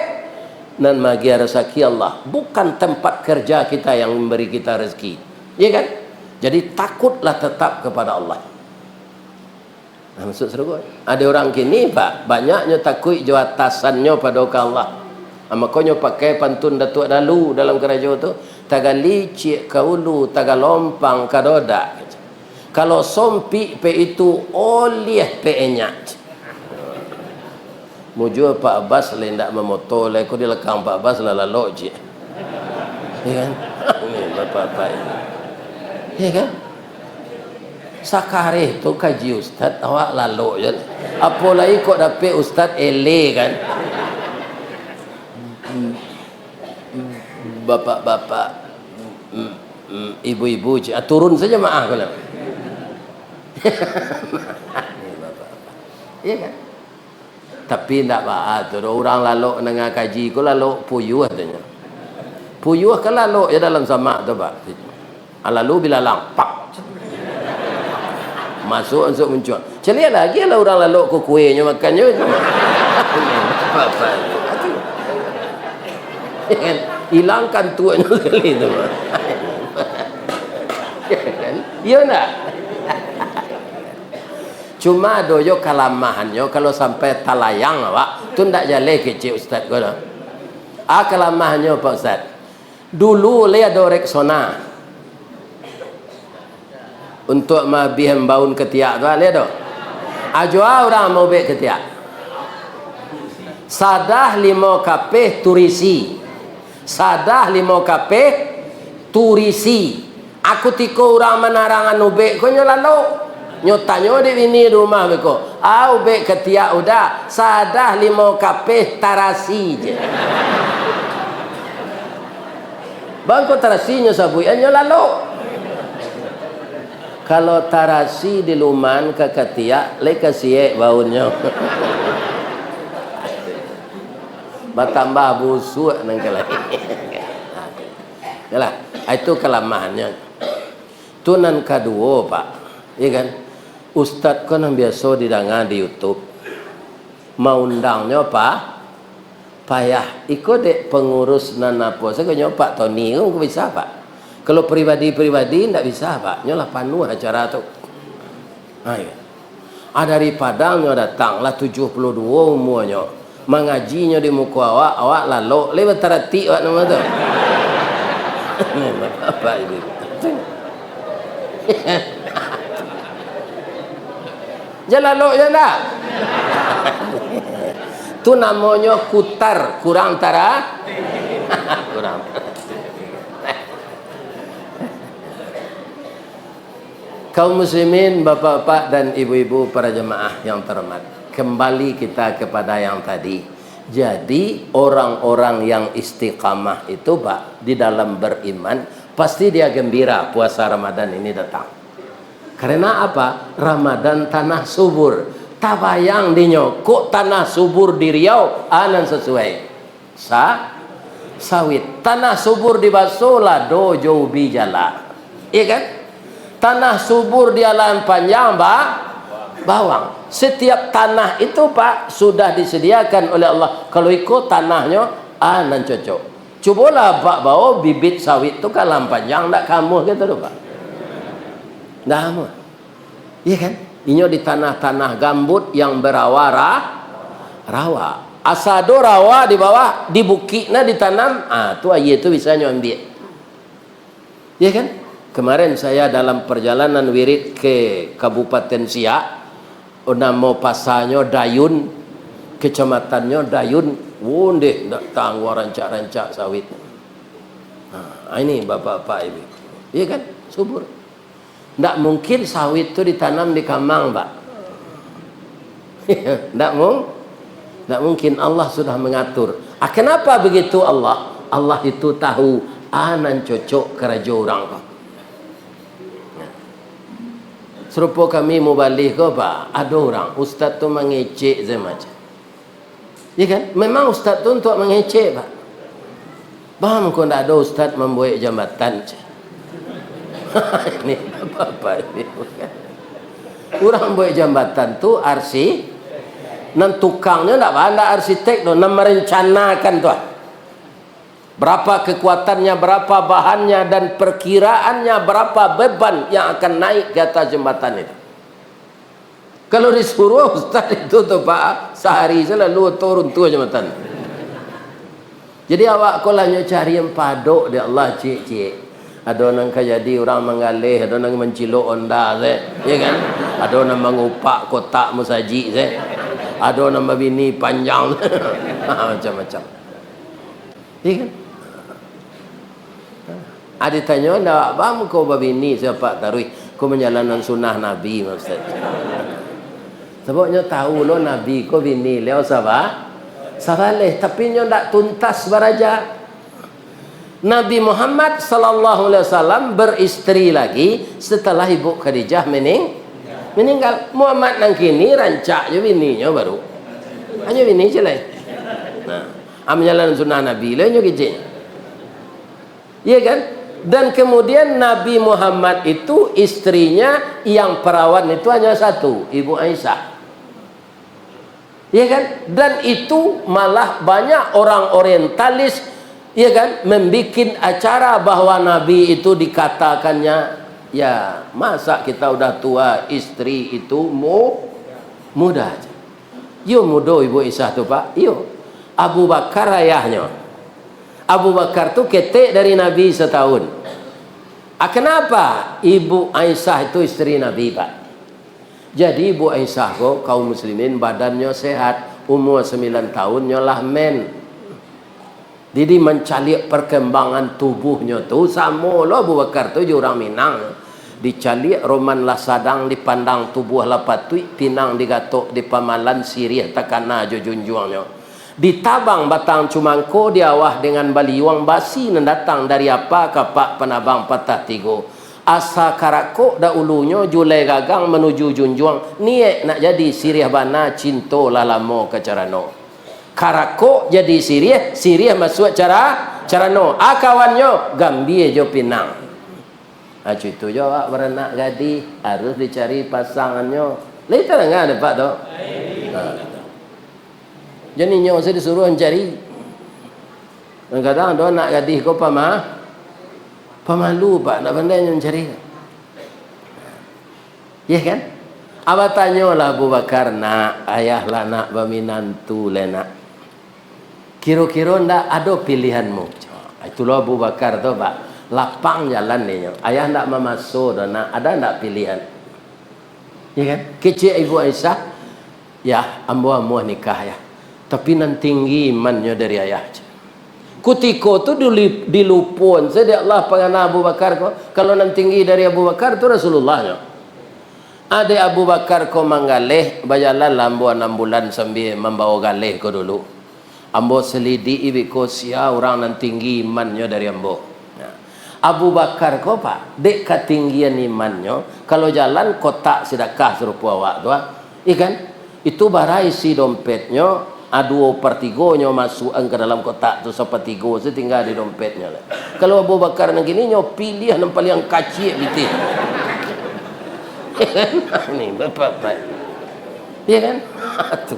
[SPEAKER 1] nan magi rezeki Allah. Bukan tempat kerja kita yang memberi kita rezeki. Ya kan? Jadi takutlah tetap kepada Allah. Maksud seru. Ada orang kini Pak, banyaknya takut jo atasannya pada Allah. Makanya pakai pantun Datuk Dalu dalam kerajaan tu, tagali cik kaulu tagalompang kadoda. Kalau sompi pe itu oleh pe enyak. Mujur Pak Abbas le ndak memoto le ko dilekang Pak Abbas la lalok je. Ya kan? Ni bapak-bapak ini. Ya kan? Sakare tu kaji ustaz awak lalu je. Apa lagi kok dapat ustaz ele kan? Bapak-bapak, ibu-ibu turun saja maaf kalau. Iya kan? Tapi tidak apa tu orang lalu dengan kaji ko lalu puyuh katanya. Puyuh kan lalu ya dalam sama tu Pak. Lalu bila lampak masuk untuk muncul. Celia lagi lah orang lalu ke kuihnya makannya. Apa-apa. Hilangkan tuanya sekali tu. Ya nak. Cuma doyo kelamahannya kalau sampai talayang Pak, tu ndak jale kecil ustaz ko dah. Kelamahannya Pak Ustaz. Dulu le ada Rexona. Untuk mabih baun ketiak tu ada. Ajwa orang mau bek ketiak. Sadah 5 kapeh turisi. Sadah 5 kapeh turisi. Aku tiko orang menarangan ubek ko nyolalo. Nyotanyo di bini rumah beko. Au bek ketiak udah. Sadah 5 kapeh tarasi je. Bangko tarasinya sabui nyolalo. Kalau tarasi di luman ke ketiak le kasiek baunya. Bertambah busuk nang kelai. Yalah, itu kelemahannya. Tunan kedua, Pak. Iya kan? Ustaz kan yang biasa didengar di YouTube. Mau undangnya Pak payah ikut dek pengurus nanapo. Saya kena Pak Tony kan bisa Pak. Kalau pribadi-pribadi tidak bisa Pak. Nyolah penuh acara tu. Iya. Dari Padang datanglah 72 umurnya. Mengajinya di muka awak lalu lewat terati awak nama tu. Apa ini? Jalan lo jalan. Tu namanya kutar, kurang tara. Kurang. Kaum muslimin, bapak-bapak dan ibu-ibu para jemaah yang terhormat, kembali kita kepada yang tadi. Jadi orang-orang yang istiqamah itu Pak, di dalam beriman pasti dia gembira puasa Ramadan ini datang. Karena apa? Ramadan tanah subur. Tabayang dinyo, kok tanah subur di Riau anan sesuai. Sawit. Tanah subur di Basola dojo bijala. Iya kan? Tanah subur di Alan Panjang bawang. Setiap tanah itu Pak sudah disediakan oleh Allah. Kalau ikut tanahnya anan cocok. Cobalah Pak bawa bibit sawit itu kan Alan Panjang tak kamu gitu loh Pak. Dah kamu. Iya kan? Ini di tanah-tanah gambut yang berawara rawa. Asado rawa di bawah di bukitnya ditanam. Tu air itu bisa ambil. Iya kan? Kemarin saya dalam perjalanan wirid ke Kabupaten Siak, nama pasarnya Dayun, kecamatannya Dayun, wondeh datang rancak-rancak sawit. Ini bapak-bapak ibu, iya kan, subur. Tidak mungkin sawit itu ditanam di Kamang, Pak. Tidak mungkin, Allah sudah mengatur. Kenapa begitu Allah? Allah itu tahu anan cocok kerja orang kau. Serupa kami mau balik ke Pak, ada orang ustaz tu mengecek saya macam. Ya kan? Memang ustaz tu untuk mengecek Pak. Faham kau tak ada ustaz membuat jambatan. Ini apa ini bukan. Orang buat jambatan tu arsi, nan tukangnya tak ada arsitek tu, nan merencanakan tu. Berapa kekuatannya, berapa bahannya dan perkiraannya, berapa beban yang akan naik ke atas jembatan itu. Kalau disuruh ustaz itu tu Pak, sehari selalu turun tu jembatan. Jadi awak kolanya cari yang padok dia Allah cik-cik. Ada orang jadi orang mengalih, ada orang mencilok onda, ya kan? Ada orang mengupak kotak musaji, ada orang membini panjang, macam-macam. Ya kan? Ada tanya, nak bang kau babini siapa taruh kau menjalankan sunnah Nabi maksud. Sebabnya tahu lo Nabi kau bini leo sabar, sabaleh tapi nyo tak tuntas beraja. Nabi Muhammad sallallahu alaihi wasallam beristri lagi setelah ibu Khadijah meninggal. Muhammad nang kini rancak je bininya baru. Hanya bini je lah. Nah, menjalankan sunnah Nabi lah nyo kecil. Iya kan? Dan kemudian Nabi Muhammad itu istrinya yang perawan itu hanya satu, Ibu Aisyah. Iya kan? Dan itu malah banyak orang orientalis, iya kan, membikin acara bahwa Nabi itu dikatakannya, ya masa kita udah tua istri itu muda aja. Yo muda Ibu Aisyah tu Pak. Yo Abu Bakar ayahnya. Abu Bakar tu ketek dari Nabi setahun. Kenapa Ibu Aisyah itu istri Nabi Pak? Jadi Ibu Aisyah ko kaum muslimin badannya sehat, umur 9 tahun nyolah men. Jadi mencari perkembangan tubuhnya tu sama lo Abu Bakar tu orang Minang. Dicari roman lah sadang dipandang tubuh lah patui pinang digatok di pamalan sirih takana jo junjuangnya. Ditabang batang cumangko diawah dengan baliwang basi nan datang dari apa kapak penabang patah tigo. Asa karakok da ulunya julai gagang menuju junjuang niat nak jadi sirih bana cinto lalamo kecarano. Karakok jadi sirih masuk carano. Akawannya gambie jo pinang. Itu jawab beranak gadis harus dicari pasangannya. Lain tak ada pak tu. Jadi nyo saya disuruh mencari. Kadang ada nak gadis kau pemalu pak nak pandai mencari. Ya kan? Abah tanya lah Abu Bakar nak ayah lah nak berminantu lah nak. Kira-kira ndak ada pilihanmu. Itulah Abu Bakar tu pak. Lapang jalan ni. Ayah ndak memasuk dah nak. Ada ndak pilihan? Ya kan? Kecil Ibu Aisyah. Ya, ambo nikah ya. Tapi nan tinggi imannya dari ayah. Kutiko tu dilupun. Saya Allah pengana Abu Bakar ko. Kalau nan tinggi dari Abu Bakar tu Rasulullahnya. Ada Abu Bakar ko manggaleh. Bajalan lambo 6 bulan sambil membawa galeh ko dulu. Ambo selidi ibi ko sia orang nan tinggi imannya dari ambo. Abu Bakar ko pak, dek ketinggian imannya. Kalau jalan kotak sedekah serupa awak tu, ikan itu barai si dompetnya, 2/3 masuk ke dalam kotak tu 1/3 setinggal di dompetnya. Kalau Abu Bakar nang gini nyo pilih yang paling kacik bitin. Ni bapak. Iya kan? Tu.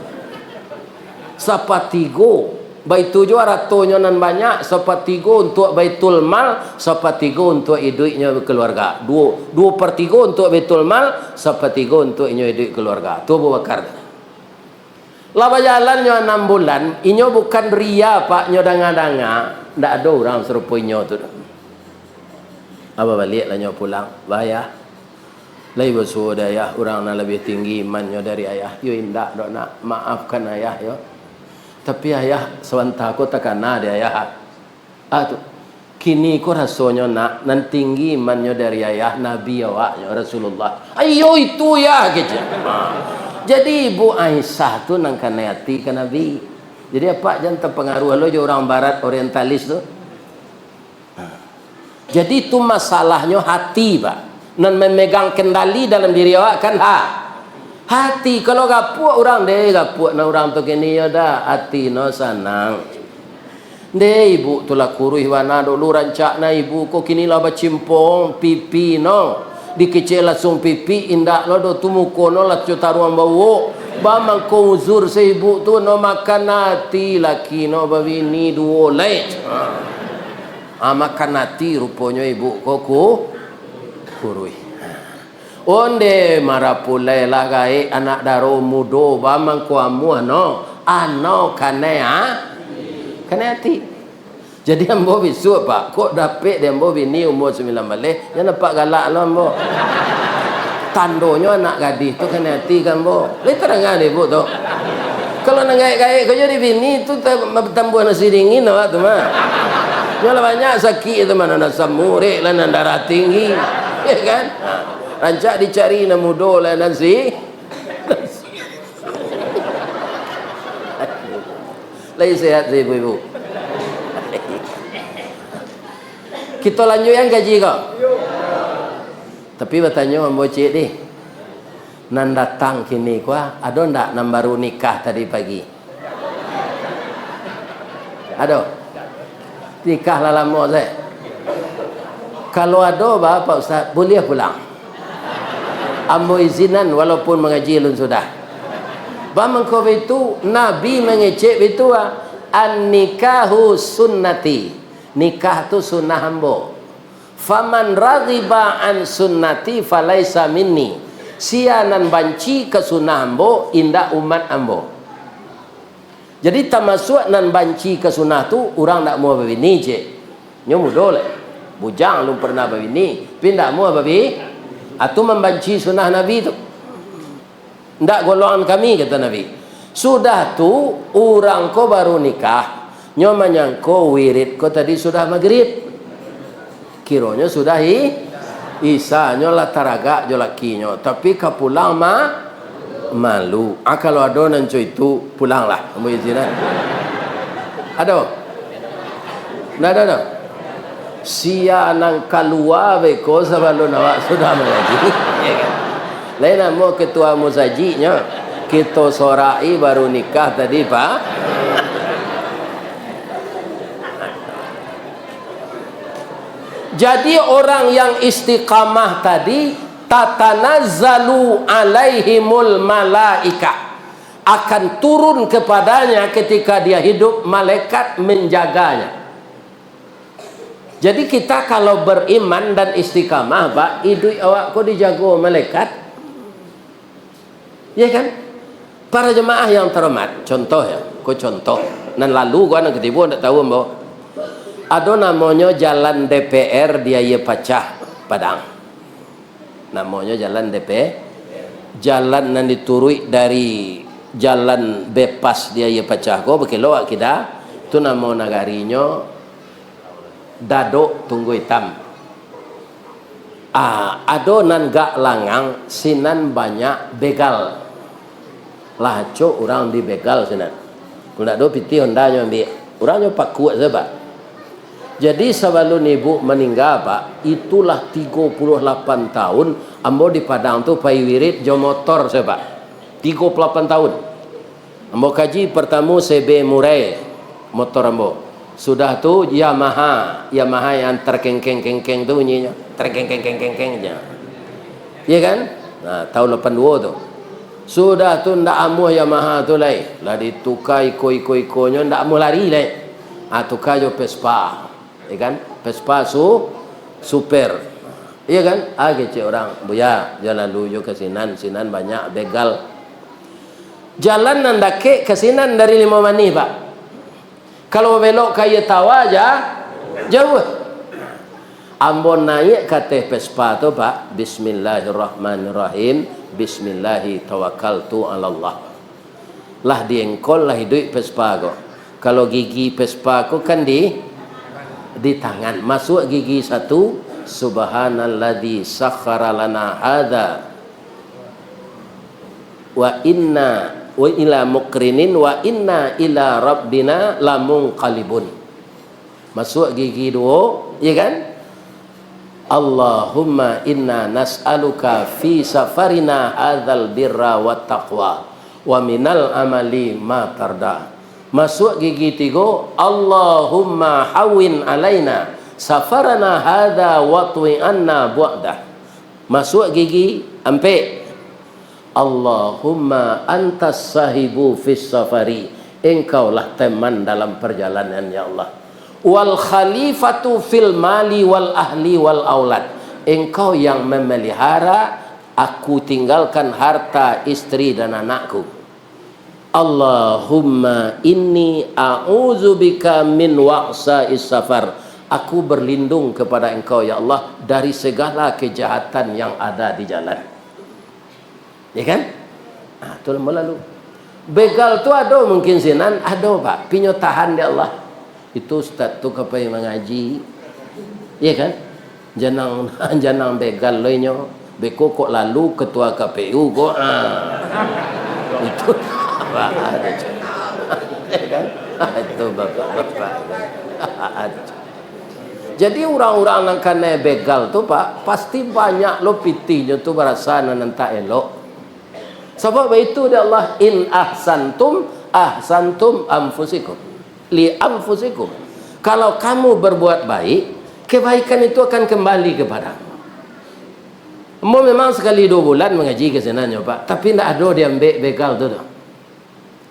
[SPEAKER 1] 1/3 Baitu jo ratonya nan banyak 1/3 untuk baitul mal 1/3 untuk hidupnya keluarga 2/3 untuk baitul mal 1/3 untuk hidup keluarga tu Abu Bakar lah berjalannya 6 bulan inyo bukan ria pak nyo danga-danga ndak ada orang serupa inyo tu apa balik lah nyo pulang bayah lai bersuara ayah orang yang lebih tinggi imannya dari ayah yo indak dok nak maafkan ayah yo. Tapi ayah sebentar aku tak kena dia ayah. Tu. Kini ko rasanya nak nan tinggi imannya dari ayah Nabi awaknya Rasulullah. Ayo itu ya gitu. Jadi Ibu Aisyah tu nang kena hati ke Nabi. Jadi apa jangan terpengaruh lo je orang barat orientalis tu. Jadi itu masalahnya hati pak. Nan memegang kendali dalam diri awak kan hati. Kalau gapuk orang deh gapuk na orang tu kini ya dah hati no sanang deh ibu tu lah kuruh wana dulu rancak na ibu ko kini lah bacimpong pipi no dikecil langsung pipi indak lo do tu muko no lah taruang bawo bamang ko uzur se ibu tu no makan hati laki no babini duo lain makan hati rupanya ibu ko kuruh onde marapulai lah gai anak daro mudo bamang kuamu ano kane hati. Jadi ambo bisu pak kok dapet dia ambo bini umur 9 balik dia nampak galak lo ambo. Tandonya anak gadis tu kane hati kan ambo. Le terangan ibu tu. Kalau nang gai-gai kau jadi bini tu tambah nasi dingin awak tu mah. Nyolah banyak sakit tu mana nasa murik lah nan darah tinggi. Ya kan? Rancak dicari na mudo lah nasi. Lagi sehat sih ibu-ibu. Kita lanjut yang gaji kau. Tapi bertanya ambo cik ni. Nan datang kini kuah, ada ndak nan baru nikah tadi pagi? Ada. Nikah lah lama saya. Kalau ada Pak Ustaz boleh pulang. Ambo izinan walaupun mengaji lun sudah. Bamang kau itu Nabi mengecek itu an-nikahu sunnati. Nikah tu sunnah ambo. Faman raghiba an sunnati falaisa minni. Sianan banci ke sunnah ambo indak umat ambo. Jadi termasuk nan banci ke sunnah tu orang nak mau berbini je. Nyo mudo le. Bujang lu pernah berbini, pindah mau berbini. Atau membanci sunnah Nabi tu. Ndak golongan kami, kata Nabi. Sudah tu orang ko baru nikah, nyo manyangko wirid ko tadi sudah maghrib. Kironya sudah isa nyo lah taraga jo lakinyo, tapi kapulang malu. Kalau ada nanco itu pulanglah. Kamu izinan. Ada? Nada ada. Sia nang kalua beko sebelum awak sudah mengaji. Ya kan? Lain mau ketua muzajinya, kita sorai baru nikah tadi Pak. Jadi orang yang istiqamah tadi, tatanazzalu alaihimul malaika, akan turun kepadanya ketika dia hidup malaikat menjaganya. Jadi kita kalau beriman dan istiqamah Pak, hidup awak kok dijago malaikat. Ya kan? Para jemaah yang terhormat, contoh ya, kok contoh. Nan lalu gua nak ketipu ndak tahu mbak. Ada namanya jalan DPR dia ye pacah Padang. Namanya jalan DPR. Jalan nan diturui dari jalan bebas dia ye pacah ko bekelo kita. Itu nama nagarinya Dado Tunggu Hitam. Ada nan gak langang sinan banyak begal. Lah cok orang di begal sinan. Kalau do piti Honda nyo ambil. Orangnya pak kuat sebab. Jadi sebelum ibu meninggal Pak, itulah 38 tahun ambo di Padang tu pai wirid jo motor saya Pak. 38 tahun. Ambo kaji pertama CB Murai motor ambo. Sudah tu Yamaha yang terkengkeng-kengkeng tu bunyinya. Terkengkeng-kengkeng aja. Iya kan? Nah, tahun 82 tu. Sudah tu ndak amuh Yamaha tu lai. Lah ditukai iko-iko-ikonya ndak amuh lari lai. Tukar jo Vespa. Ya kan? Vespa super. Iya kan? Kecil orang buya jalan luyo ke sinan banyak begal. Jalan nandake ke sinan dari 5 mani Pak. Kalau belok kaya tawa aja jauh. Ambon naik kata Vespa tu Pak, bismillahirrahmanirrahim, bismillahi tawakkaltu ala Allah. Lah diengkol lah hidup Vespa kok. Kalau gigi Vespa kok kan di tangan, masuk gigi 1, subhanalladzi sakhkhara lana hadza wa inna wa ila muqrinin wa inna ila rabbina lamunqalibun. Masuk gigi 2, ya kan? Allahumma inna nas'aluka fi safarina hadzal birra wat taqwa wa minal amali ma tarda. Masuk gigi 3, Allahumma hawin alaina safarana hadha watwi anna bu'dah. Masuk gigi 4, Allahumma antas sahibu fis safari, engkaulah teman dalam perjalanan ya Allah. Wal khalifatu fil mali wal ahli wal aulad, engkau yang memelihara aku tinggalkan harta istri dan anakku. Allahumma inni a'udzubika min wa'sa'is safar, aku berlindung kepada engkau ya Allah dari segala kejahatan yang ada di jalan. Ya kan? Itu lalu. Begal tu ada mungkin sinan, ada Pak. Pinyo tahan ya Allah. Itu ustaz tu kapai mengaji. Ya kan? Janang begal loinyo. Beko kok lalu ketua KPU kok. Itu Pak ada. Ya kan? Itu bapak-bapak. Jadi orang-orang yang kena begal tu Pak, pasti banyak lo pitinya tu berasa nanti elok. Sebab itu dia Allah, in ahsantum anfusikum li anfusikum. Kalau kamu berbuat baik, kebaikan itu akan kembali kepada. Mau memang sekali 2 bulan mengaji ke sana Pak, tapi tidak ada dia ambil begal tu.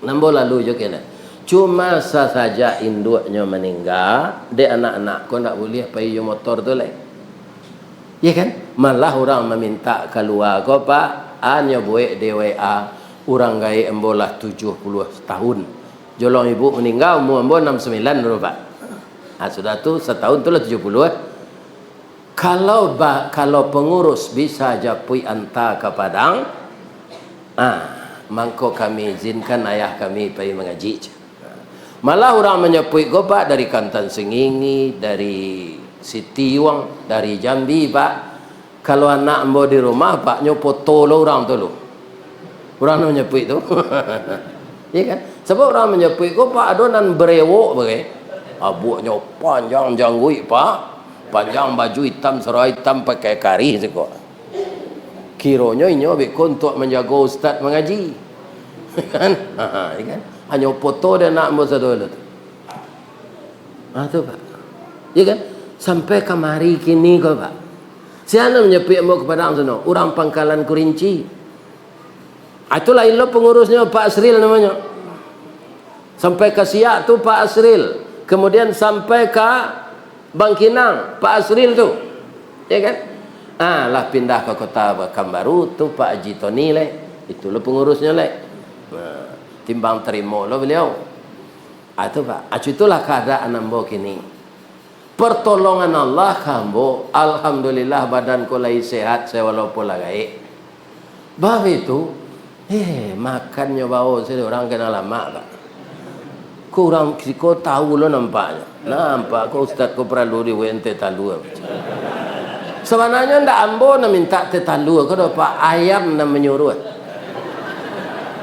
[SPEAKER 1] Nambo lalu juga kena. Cuma saja induknya meninggal, dia anak-anak kau nak boleh pakai motor tu lah. Ya kan? Malah orang meminta keluar kau Pak, hanya buat DWA, orang gaya embolah 70 tahun. Jolong ibu meninggal, umur embo 69 dulu Pak. Sudah tu setahun tu lah 70. Kalau pengurus bisa japui anta ke Padang, Mangko kami izinkan ayah kami pergi mengaji. Malah orang menyepui ko Pak dari Kantan Sengingi, dari Sitiwang, dari Jambi Pak. Kalau anak ambo di rumah Pak nyopoto lo orang tu lo. Orang menyepui tu. Ya kan? Sebab orang menyepui ko Pak adonan berewok bagai. Abuaknya panjang janggui Pak. Panjang baju hitam, serai hitam pakai kari seko. Kironya ini untuk menjaga ustaz mengaji. Kan? Kan? Hanya foto dan nak masa dulu tu. Tu Pak. Ya kan? Sampai kemari kini kau Pak. Siapa menyepik mau kepada orang sana? Orang Pangkalan Kurinci. Itulah ilah pengurusnya Pak Asril namanya. Sampai ke Siak tu Pak Asril. Kemudian sampai ke Bangkinang Pak Asril tu. Ya kan? Lah pindah ke kota Pekanbaru tu Pak Haji Tony leh. Itulah pengurusnya leh. Timbang terima lo beliau. Itu Pak. Itulah keadaan ambo kini. Pertolongan Allah kambo. Alhamdulillah badan ko lagi sehat saya walaupun lagi. Bab itu makannya bau saya orang kenal lama Pak. Kurang kau tahu lo nampaknya. Nampak ko ustaz ko perlu di WNT talu. Sebenarnya ndak ambo nak minta tetalu ko Pak ayam nak menyuruh.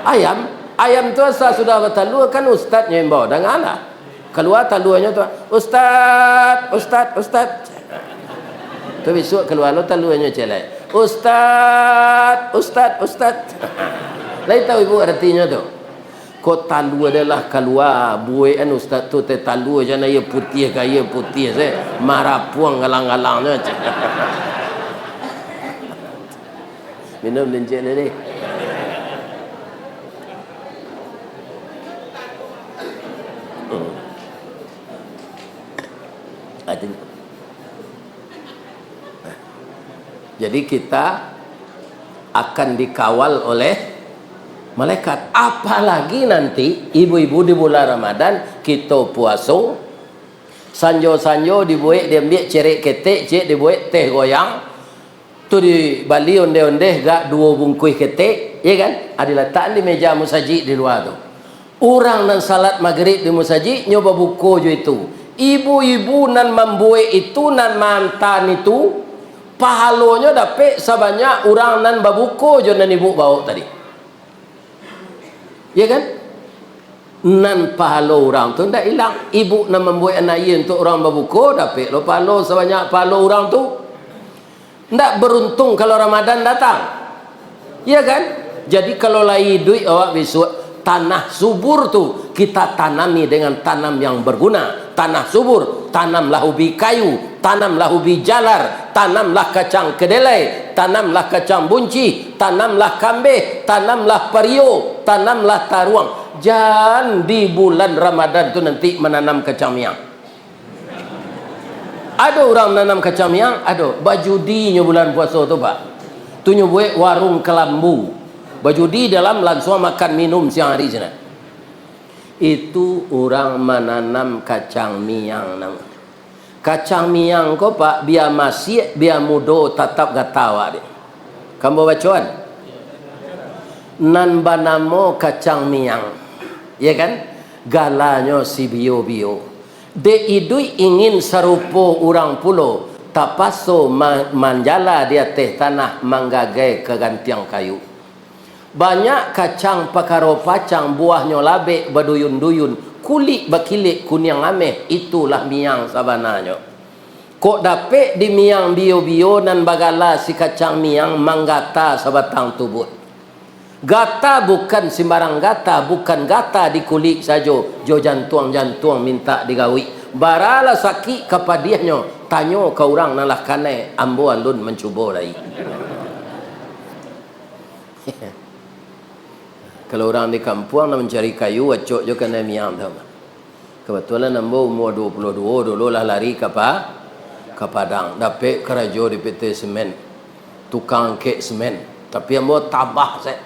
[SPEAKER 1] Ayam tu asal sudah bertalu kan ustaznya yang bawa dan Allah. Keluar taluannya tu ustaz. Tu besok keluar lo taluannya celai. Ustaz. Lain tahu ibu artinya tu. Ko talu adalah keluar buaian ustaz tu talu aja na ia putih saya marah puang galang-galangnya. Minum lencet ni. Jadi kita akan dikawal oleh malaikat. Apalagi nanti ibu-ibu di bulan Ramadan kita puasa sanjo-sanjo dibuat dia ambil cerek ketek, cek dibuat teh goyang tu di Bali onde-onde gak 2 bungkus ketek, ya kan? Ada letak di meja musajid di luar tu. Orang nan salat maghrib di musajid nyoba buku je itu. Ibu-ibu nan membuat itu nan mantan itu pahalonya dapat sebanyak orang nan babuko je nan ibu bawa tadi. Ya kan? Nan pahalo orang tu ndak hilang. Ibu nan membuat anak ia untuk orang babuko dapat lo pahalo sebanyak pahalo orang tu. Ndak beruntung kalau Ramadan datang. Ya kan? Jadi kalau lagi duit awak besok tanah subur tu kita tanami dengan tanam yang berguna. Tanah subur, tanamlah ubi kayu, tanamlah ubi jalar, tanamlah kacang kedelai, tanamlah kacang bunci, tanamlah kambing, tanamlah perio, tanamlah taruang. Jangan di bulan Ramadan tu nanti menanam kacang miang. Ada orang menanam kacang miang, ada baju dinya bulan puasa tu Pak. Tu buat warung kelambu. Baju di dalam langsung makan minum siang hari sana. Itu orang menanam kacang miang nama. Kacang miang ko Pak biar masih biar mudo tetap gatawa dia. Kamu bacaan? Nan banamo kacang miang. Ya kan? Galanya si bio-bio. De idui ingin serupa orang pulau. Tapaso manjala dia teh tanah manggagai kegantiang kayu. Banyak kacang pakaro pacang buahnya labek berduyun-duyun kulit bakilik kuning ameh itulah miang sabananya. Kok dapet di miang bio-bio dan bagala si kacang miang manggata sabatang tubuh. Gata bukan sembarang gata, bukan gata di kulit saja. Jo jantung minta digawi. Barala sakit kapadiahnya tanya ke orang nalah kanai ambo alun mencuba lagi. Kalau orang di kampung nak mencari kayu, acok je kena miang tu. Kebetulan ambo umur 22 dulu lah lari ke Padang. Dapat kerja di PT Semen. Tukang kek semen. Tapi ambo tabah saya.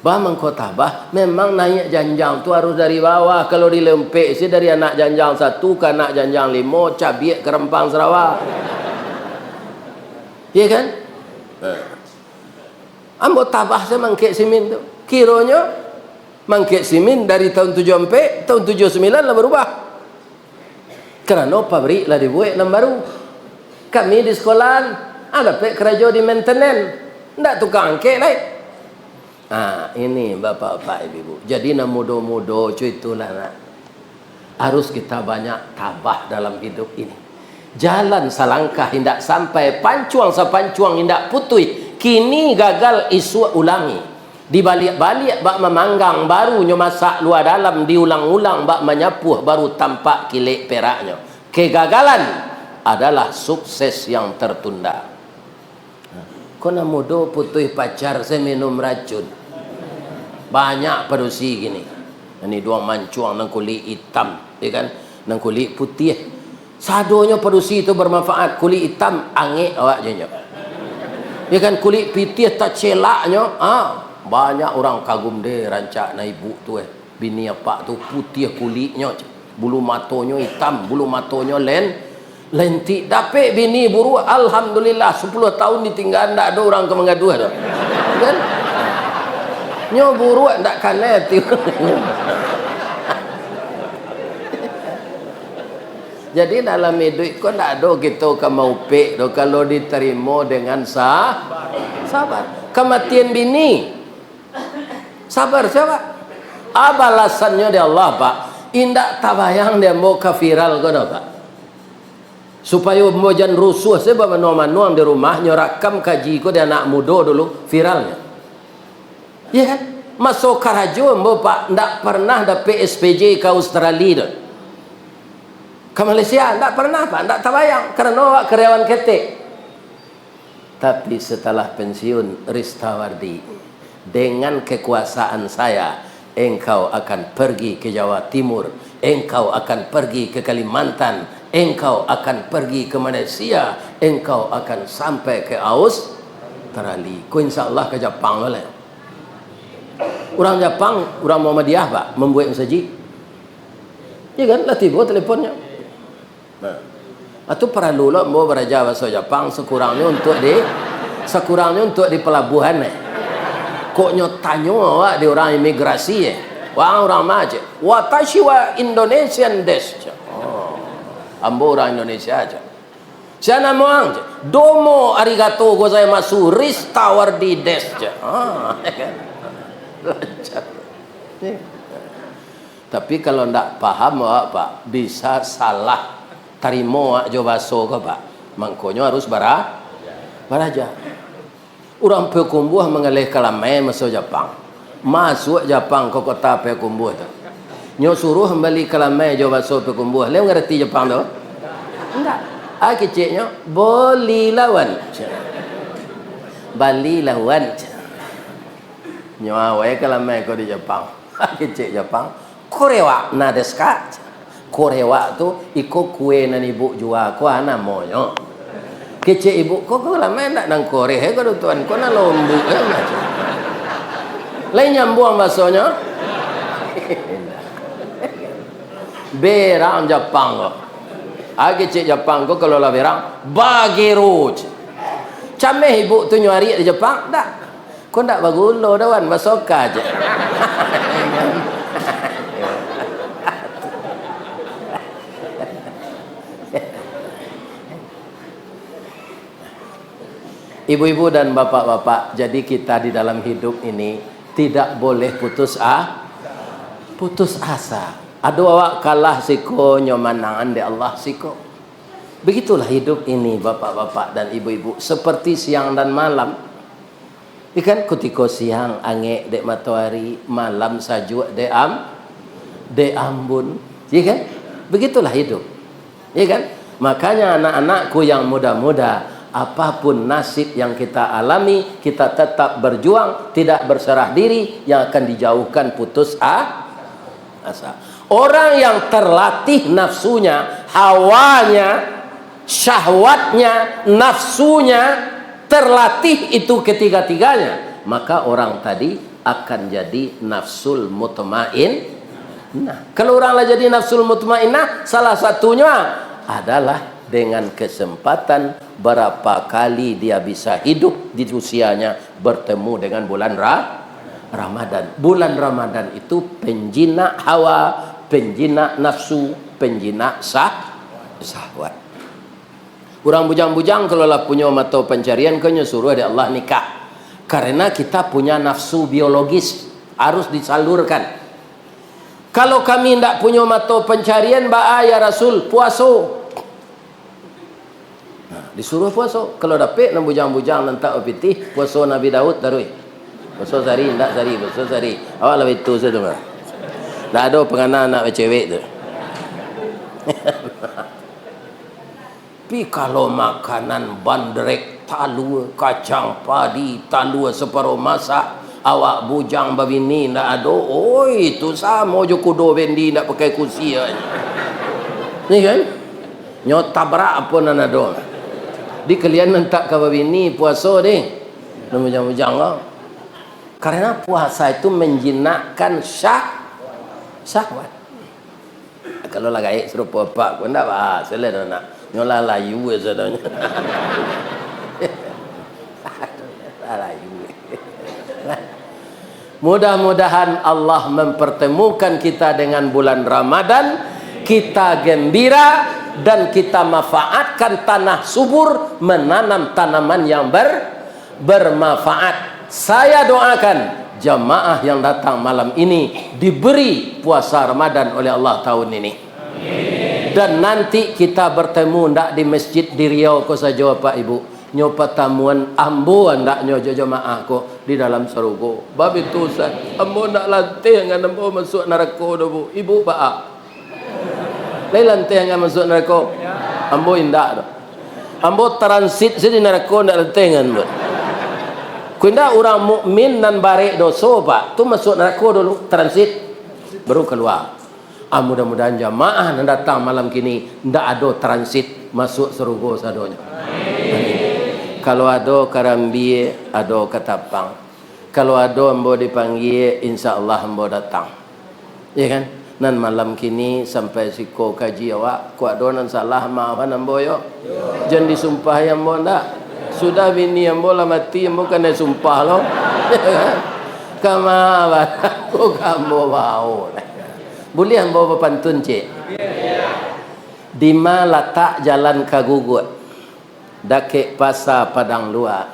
[SPEAKER 1] Bah mengko tabah, memang naik janjang tu harus dari bawah. Kalau dilempek sih dari anak janjang 1 ke anak janjang 5, cabiak ke Rempang Sarawak. Ya kan? Ambo tabah saya mangkek simin tu. Kiranya mangkek simin dari tahun 7 sampai tahun 79 lah berubah. Kerana pabrik lah dibuat yang baru. Kami di sekolah ada pek kerja di maintenance. Ndak tukang angkek lain. Ini bapak-bapak ibu-ibu. Jadi nak muda-muda cuy itulah nak. Harus kita banyak tabah dalam hidup ini. Jalan salangkah hindak sampai, pancuang sapancuang hindak putui. Kini gagal isu ulangi. Dibalik-balik bak memanggang baru nyo masak luar dalam, diulang-ulang bak menyapuh baru tampak kilik peraknya. Kegagalan adalah sukses yang tertunda. Kena muda putih pacar saya minum racun. Banyak padusi gini. Ini dua mancuang nang kulit hitam, ya kan? Nang kulit putih. Sadonya padusi itu bermanfaat. Kulit hitam angin awak je. Ya kan, kulit putih tak celaknya. Banyak orang kagum deh rancak na ibu tu bini apa tu putih kulitnya, bulu matonya hitam, bulu matonya lentik. Dapat bini buru alhamdulillah 10 tahun ditinggal ndak ada orang ke mengaduh tu. Kan? Nyo buru ndak kanet. Jadi dalam hidup kau ndak ada kita mau pek kalau diterima dengan sabar. Kematian bini sabar siapa? Balasannya di Allah pak. Indak tabayang dia mau viral kau pak. Supaya mau jangan rusuh sebab manuang di rumahnya rakam kaji kau dia anak muda dulu viralnya. Ya kan? Masuk karajo mau pak ndak pernah ada PSPJ ke Australia. Ke Malaysia ndak pernah pak, ndak tabayang karena awak karyawan ketek. Tapi setelah pensiun Ristawardi, dengan kekuasaan saya, engkau akan pergi ke Jawa Timur, engkau akan pergi ke Kalimantan, engkau akan pergi ke Malaysia, engkau akan sampai ke Australia. Kau insyaAllah ke Jepang boleh. Orang Jepang, orang Muhammadiyah pak, membuat masjid. Ya kan, lah tiba teleponnya. Atau perlu lah mau belajar bahasa Jepang sekurangnya untuk di pelabuhan kok tanya awak di orang imigrasi orang maje watashi wa Indonesian desu ambo orang Indonesia aja sana moang domo arigatou gozaimasu Ristawardi desu tapi kalau ndak paham awak pak bisa salah tarimo jo baso ke pak mangkonyo harus baraja orang Pekumbuh mengalih kalamai masuk Jepang masuk Jepang ke kota Pekumbuh tu nyo suruh kembali kalamai jo baso Pekumbuh le ngerti Jepang tu enggak keciknya boli lawan Bali lawan nyo awai kalamai ko di Jepang kecik Jepang korewa na desu ka korewa tu iko kue nan ibu jual ko ana moyo kecik ibu kok lama nak nang kore kau tuan kau nak lombu macam lain nyambung bahasanya berang Jepang kau kecik Jepang kau kalau lah berang bagero cameh ibu tu nyari di Jepang tak kau tak bagulo dawan masoka aja Ibu-ibu dan bapak-bapak, jadi kita di dalam hidup ini tidak boleh putus asa. Ada awak kalah siko nyomanangan de Allah siko. Begitulah hidup ini bapak-bapak dan ibu-ibu, seperti siang dan malam. Ikan ketika siang ange dek matahari, malam sajuk de ambun. Ya kan? Begitulah hidup. Ya kan? Makanya anak-anakku yang muda-muda, apapun nasib yang kita alami, kita tetap berjuang, tidak berserah diri, yang akan dijauhkan putus asa. Orang yang terlatih nafsunya, hawanya, syahwatnya, nafsunya terlatih itu ketiga-tiganya, maka orang tadi akan jadi nafsul mutmainnah. Kalau orang lah jadi nafsul mutmainnah, salah satunya adalah dengan kesempatan berapa kali dia bisa hidup di usianya bertemu dengan bulan Ramadan. Bulan Ramadan itu penjinak hawa, penjinak nafsu, penjinak syahwat. Orang bujang-bujang kalau lah punya mata pencarian kena suruh ada Allah nikah. Karena kita punya nafsu biologis harus disalurkan. Kalau kami tidak punya mata pencarian, ya Rasul puasa. Nah, disuruh puasa. Kalau dapat nak bujang-bujang nantak opitih, puasa Nabi Daud darui. Puasa sehari, tidak sehari, puasa sehari. Awak lah itu saja tu. Tak ada penganan anak cewek tu. Tapi kalau makanan bandrek, talua, kacang padi, talua separuh masak, awak bujang babini ndak ada, oi itu sama je kudo bendi ndak pakai kursi aja. Ni kan? Nyot tabrak apa nan ada. Di kalian nentak ka babini puasa deh. Nak bujang-bujang lah. Karena puasa itu menjinakkan syahwat. Kalau lah gaik serupa pak pun ndak bah, selain nak nyola layu saja. Layu. Mudah-mudahan Allah mempertemukan kita dengan bulan Ramadan, kita gembira dan kita manfaatkan tanah subur, menanam tanaman yang bermanfaat. Saya doakan jamaah yang datang malam ini diberi puasa Ramadan oleh Allah tahun ini. Dan nanti kita bertemu ndak di masjid di Riau ko saja Pak Ibu. Nyo pertemuan ambo ndak nyo jemaah ko di dalam surga. Bab itu Ustaz, ambo ndak lantai dengan ambo masuk neraka dah Bu. Ibu baak. Lai lantai dengan masuk neraka. Ambo indak dah. Ambo transit sini neraka ndak lantai dengan Bu. Kunda orang mukmin dan barek dosa Pak, tu masuk neraka dulu transit baru keluar. Mudah-mudahan jamaah yang datang malam kini ndak ada transit masuk surga sadonya. Kalau ada karambi, ada ketapang. Kalau ada ambo dipanggil, insya-Allah ambo datang. Ya kan? Nan malam kini sampai siko kaji awak, ku ada nan salah maafan ambo yo. Jangan disumpah yang ambo ndak. Sudah bini ambo lah mati, ambo kena sumpah lo. Kama aku kambo bau. Boleh ambo berpantun cik? Di mana letak jalan Kagugut? Dakek pasar Padang Luar.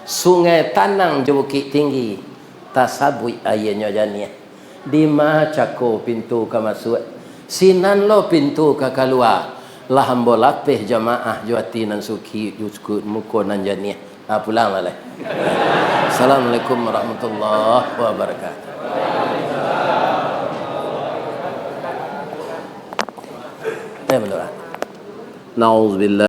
[SPEAKER 1] Sungai Tanang je Bukit Tinggi. Tasabui ayahnya jania. Di mana cako pintu ke masuk? Sinan lo pintu ke keluar. Lah ambo lapih jamaah juati nan suki jusku muko nan jania. Pulang lah. Assalamualaikum warahmatullahi wabarakatuh. Ya benar. Nauzubillah.